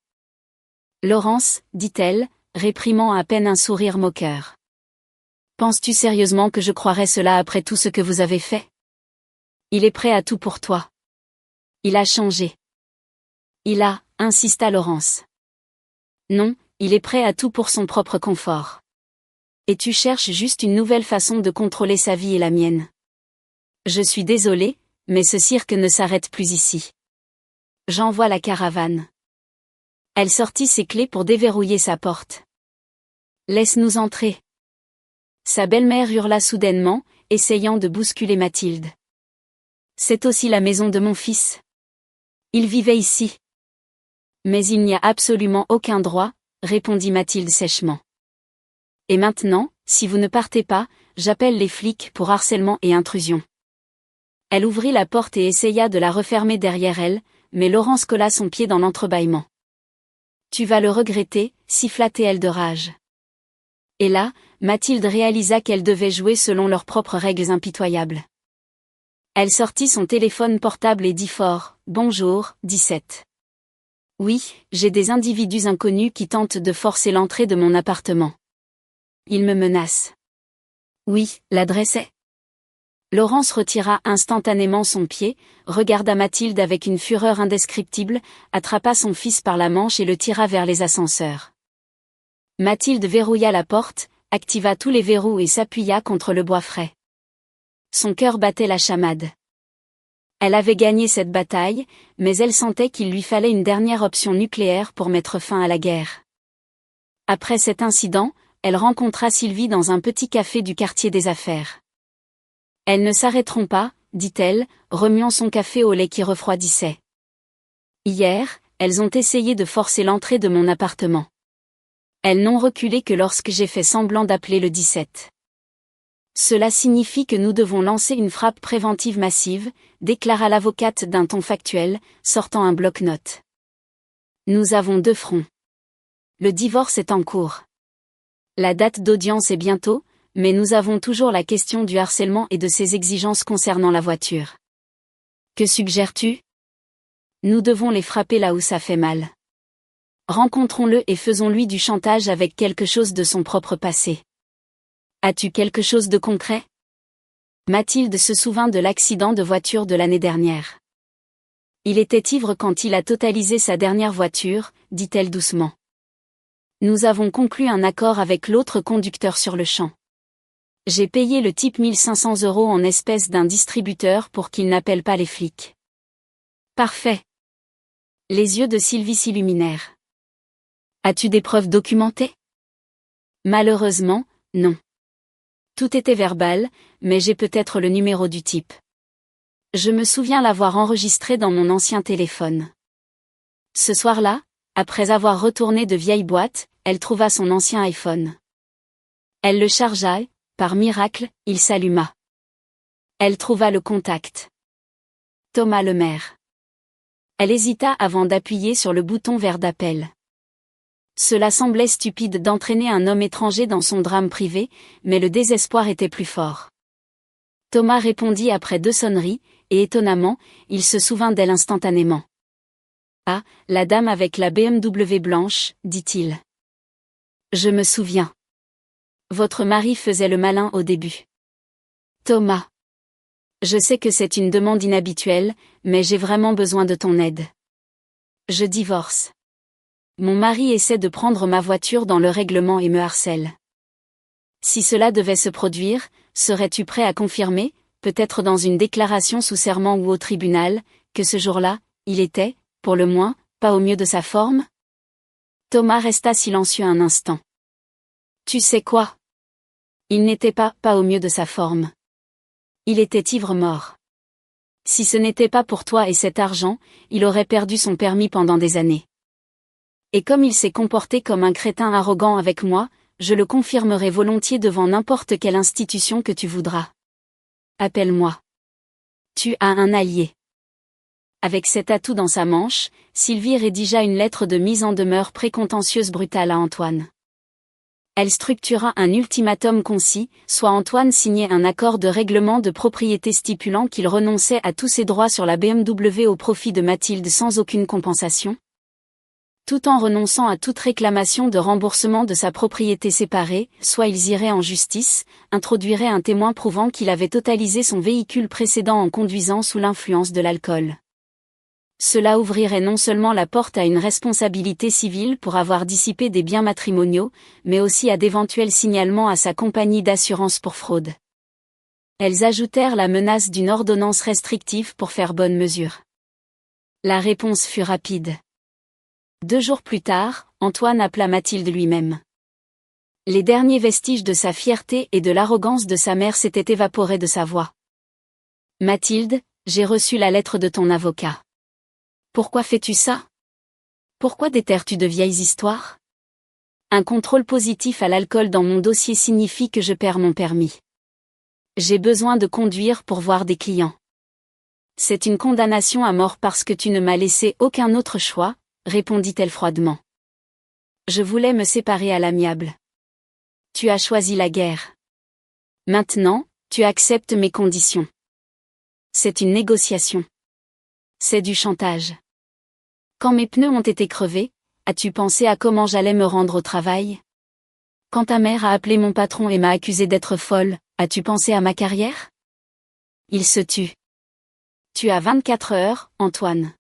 Speaker 1: Laurence, dit-elle, réprimant à peine un sourire moqueur. Penses-tu sérieusement que je croirais cela après tout ce que vous avez fait ? Il est prêt à tout pour toi. Il a changé. Il a, insista Laurence. Non, il est prêt à tout pour son propre confort. Et tu cherches juste une nouvelle façon de contrôler sa vie et la mienne. Je suis désolée, mais ce cirque ne s'arrête plus ici. J'envoie la caravane. Elle sortit ses clés pour déverrouiller sa porte. Laisse-nous entrer. Sa belle-mère hurla soudainement, essayant de bousculer Mathilde. C'est aussi la maison de mon fils. Il vivait ici. Mais il n'y a absolument aucun droit, répondit Mathilde sèchement. Et maintenant, si vous ne partez pas, j'appelle les flics pour harcèlement et intrusion. Elle ouvrit la porte et essaya de la refermer derrière elle, mais Laurence colla son pied dans l'entrebâillement. Tu vas le regretter, siffla-t-elle de rage. Et là, Mathilde réalisa qu'elle devait jouer selon leurs propres règles impitoyables. Elle sortit son téléphone portable et dit fort, « Bonjour, 17. Oui, j'ai des individus inconnus qui tentent de forcer l'entrée de mon appartement. Ils me menacent. Oui, l'adresse est... » Laurence retira instantanément son pied, regarda Mathilde avec une fureur indescriptible, attrapa son fils par la manche et le tira vers les ascenseurs. Mathilde verrouilla la porte, activa tous les verrous et s'appuya contre le bois frais. Son cœur battait la chamade. Elle avait gagné cette bataille, mais elle sentait qu'il lui fallait une dernière option nucléaire pour mettre fin à la guerre. Après cet incident, elle rencontra Sylvie dans un petit café du quartier des affaires. Elles ne s'arrêteront pas, dit-elle, remuant son café au lait qui refroidissait. Hier, elles ont essayé de forcer l'entrée de mon appartement. Elles n'ont reculé que lorsque j'ai fait semblant d'appeler le 17. Cela signifie que nous devons lancer une frappe préventive massive, déclara l'avocate d'un ton factuel, sortant un bloc-notes. Nous avons 2 fronts. Le divorce est en cours. La date d'audience est bientôt, mais nous avons toujours la question du harcèlement et de ses exigences concernant la voiture. Que suggères-tu ? Nous devons les frapper là où ça fait mal. Rencontrons-le et faisons-lui du chantage avec quelque chose de son propre passé. As-tu quelque chose de concret ? Mathilde se souvint de l'accident de voiture de l'année dernière. Il était ivre quand il a totalisé sa dernière voiture, dit-elle doucement. Nous avons conclu un accord avec l'autre conducteur sur le champ. J'ai payé le type 1 500 € en espèces d'un distributeur pour qu'il n'appelle pas les flics. Parfait. Les yeux de Sylvie s'illuminèrent. As-tu des preuves documentées ? Malheureusement, non. Tout était verbal, mais j'ai peut-être le numéro du type. Je me souviens l'avoir enregistré dans mon ancien téléphone. Ce soir-là, après avoir retourné de vieilles boîtes, elle trouva son ancien iPhone. Elle le chargea, et, par miracle, il s'alluma. Elle trouva le contact. Thomas Lemaire. Elle hésita avant d'appuyer sur le bouton vert d'appel. Cela semblait stupide d'entraîner un homme étranger dans son drame privé, mais le désespoir était plus fort. Thomas répondit après 2 sonneries, et étonnamment, il se souvint d'elle instantanément. « Ah, la dame avec la BMW blanche, dit-il. Je me souviens. Votre mari faisait le malin au début. Thomas. Je sais que c'est une demande inhabituelle, mais j'ai vraiment besoin de ton aide. Je divorce. Mon mari essaie de prendre ma voiture dans le règlement et me harcèle. Si cela devait se produire, serais-tu prêt à confirmer, peut-être dans une déclaration sous serment ou au tribunal, que ce jour-là, il était, pour le moins, pas au mieux de sa forme ? Thomas resta silencieux un instant. Tu sais quoi ? Il n'était pas au mieux de sa forme. Il était ivre-mort. Si ce n'était pas pour toi et cet argent, il aurait perdu son permis pendant des années. Et comme il s'est comporté comme un crétin arrogant avec moi, je le confirmerai volontiers devant n'importe quelle institution que tu voudras. Appelle-moi. Tu as un allié. Avec cet atout dans sa manche, Sylvie rédigea une lettre de mise en demeure précontentieuse brutale à Antoine. Elle structura un ultimatum concis, soit Antoine signait un accord de règlement de propriété stipulant qu'il renonçait à tous ses droits sur la BMW au profit de Mathilde sans aucune compensation, tout en renonçant à toute réclamation de remboursement de sa propriété séparée, soit ils iraient en justice, introduiraient un témoin prouvant qu'il avait totalisé son véhicule précédent en conduisant sous l'influence de l'alcool. Cela ouvrirait non seulement la porte à une responsabilité civile pour avoir dissipé des biens matrimoniaux, mais aussi à d'éventuels signalements à sa compagnie d'assurance pour fraude. Elles ajoutèrent la menace d'une ordonnance restrictive pour faire bonne mesure. La réponse fut rapide. 2 jours plus tard, Antoine appela Mathilde lui-même. Les derniers vestiges de sa fierté et de l'arrogance de sa mère s'étaient évaporés de sa voix. « Mathilde, j'ai reçu la lettre de ton avocat. Pourquoi fais-tu ça ? Pourquoi déterres-tu de vieilles histoires ? Un contrôle positif à l'alcool dans mon dossier signifie que je perds mon permis. J'ai besoin de conduire pour voir des clients. C'est une condamnation à mort parce que tu ne m'as laissé aucun autre choix, répondit-elle froidement. Je voulais me séparer à l'amiable. Tu as choisi la guerre. Maintenant, tu acceptes mes conditions. C'est une négociation. C'est du chantage. Quand mes pneus ont été crevés, as-tu pensé à comment j'allais me rendre au travail ? Quand ta mère a appelé mon patron et m'a accusée d'être folle, as-tu pensé à ma carrière ? Il se tut. Tu as 24 heures, Antoine.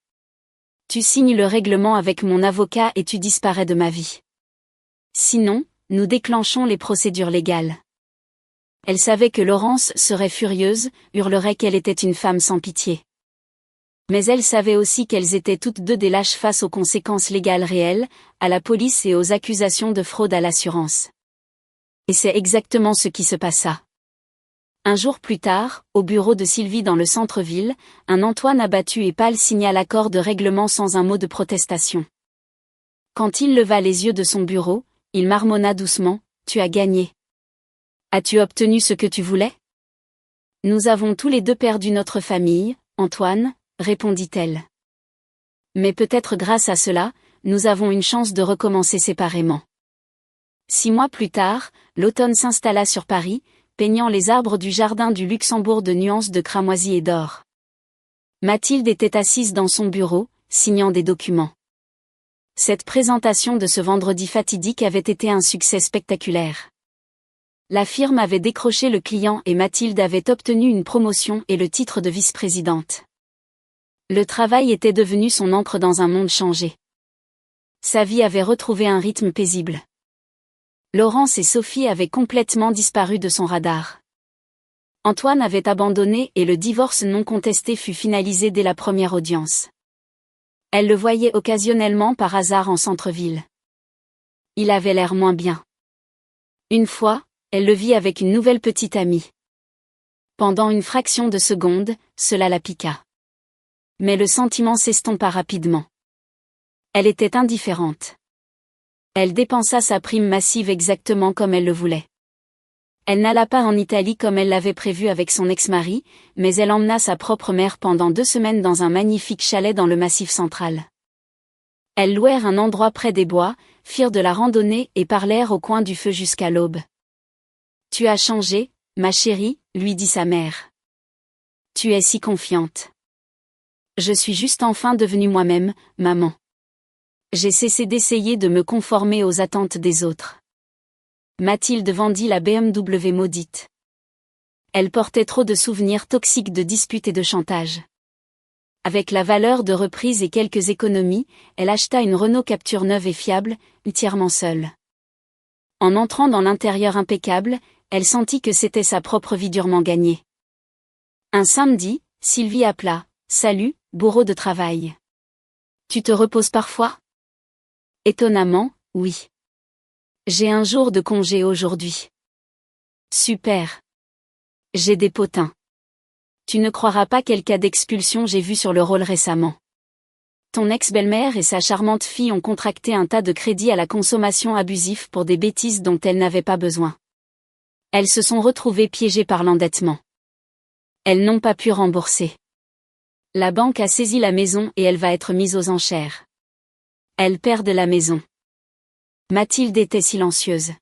Speaker 1: Tu signes le règlement avec mon avocat et tu disparais de ma vie. Sinon, nous déclenchons les procédures légales. Elle savait que Laurence serait furieuse, hurlerait qu'elle était une femme sans pitié. Mais elle savait aussi qu'elles étaient toutes deux des lâches face aux conséquences légales réelles, à la police et aux accusations de fraude à l'assurance. Et c'est exactement ce qui se passa. Un jour plus tard, au bureau de Sylvie dans le centre-ville, un Antoine abattu et pâle signa l'accord de règlement sans un mot de protestation. Quand il leva les yeux de son bureau, il marmonna doucement, « Tu as gagné. As-tu obtenu ce que tu voulais ? » « Nous avons tous les deux perdu notre famille, Antoine, » répondit-elle. « Mais peut-être grâce à cela, nous avons une chance de recommencer séparément. » 6 mois plus tard, l'automne s'installa sur Paris, peignant les arbres du jardin du Luxembourg de nuances de cramoisi et d'or. Mathilde était assise dans son bureau, signant des documents. Cette présentation de ce vendredi fatidique avait été un succès spectaculaire. La firme avait décroché le client et Mathilde avait obtenu une promotion et le titre de vice-présidente. Le travail était devenu son ancre dans un monde changé. Sa vie avait retrouvé un rythme paisible. Laurence et Sophie avaient complètement disparu de son radar. Antoine avait abandonné et le divorce non contesté fut finalisé dès la première audience. Elle le voyait occasionnellement par hasard en centre-ville. Il avait l'air moins bien. Une fois, elle le vit avec une nouvelle petite amie. Pendant une fraction de seconde, cela la piqua. Mais le sentiment s'estompa rapidement. Elle était indifférente. Elle dépensa sa prime massive exactement comme elle le voulait. Elle n'alla pas en Italie comme elle l'avait prévu avec son ex-mari, mais elle emmena sa propre mère pendant 2 semaines dans un magnifique chalet dans le Massif central. Elles louèrent un endroit près des bois, firent de la randonnée et parlèrent au coin du feu jusqu'à l'aube. « Tu as changé, ma chérie, lui dit sa mère. Tu es si confiante. Je suis juste enfin devenue moi-même, maman. J'ai cessé d'essayer de me conformer aux attentes des autres. » Mathilde vendit la BMW maudite. Elle portait trop de souvenirs toxiques de disputes et de chantage. Avec la valeur de reprise et quelques économies, elle acheta une Renault Captur neuve et fiable, entièrement seule. En entrant dans l'intérieur impeccable, elle sentit que c'était sa propre vie durement gagnée. Un samedi, Sylvie appela. « Salut, bourreau de travail. Tu te reposes parfois ?» Étonnamment, oui. J'ai un jour de congé aujourd'hui. Super. J'ai des potins. Tu ne croiras pas quel cas d'expulsion j'ai vu sur le rôle récemment. Ton ex-belle-mère et sa charmante fille ont contracté un tas de crédits à la consommation abusif pour des bêtises dont elles n'avaient pas besoin. Elles se sont retrouvées piégées par l'endettement. Elles n'ont pas pu rembourser. La banque a saisi la maison et elle va être mise aux enchères. Elles perdent la maison. Mathilde était silencieuse.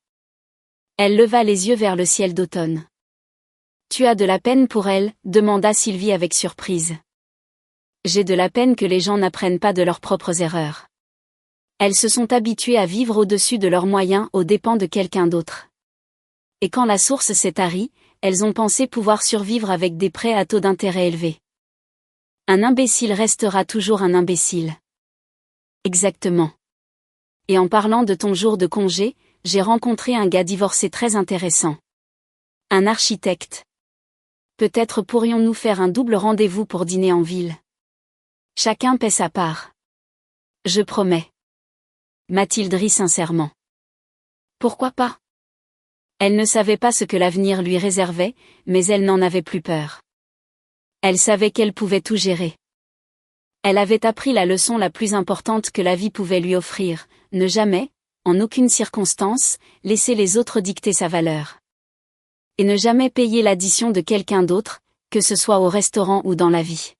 Speaker 1: Elle leva les yeux vers le ciel d'automne. « Tu as de la peine pour elle ?» demanda Sylvie avec surprise. « J'ai de la peine que les gens n'apprennent pas de leurs propres erreurs. Elles se sont habituées à vivre au-dessus de leurs moyens aux dépens de quelqu'un d'autre. Et quand la source s'est tarie, elles ont pensé pouvoir survivre avec des prêts à taux d'intérêt élevés. Un imbécile restera toujours un imbécile. » Exactement. Et en parlant de ton jour de congé, j'ai rencontré un gars divorcé très intéressant. Un architecte. Peut-être pourrions-nous faire un double rendez-vous pour dîner en ville. Chacun paie sa part. Je promets. Mathilde rit sincèrement. Pourquoi pas? Elle ne savait pas ce que l'avenir lui réservait, mais elle n'en avait plus peur. Elle savait qu'elle pouvait tout gérer. Elle avait appris la leçon la plus importante que la vie pouvait lui offrir, ne jamais, en aucune circonstance, laisser les autres dicter sa valeur. Et ne jamais payer l'addition de quelqu'un d'autre, que ce soit au restaurant ou dans la vie.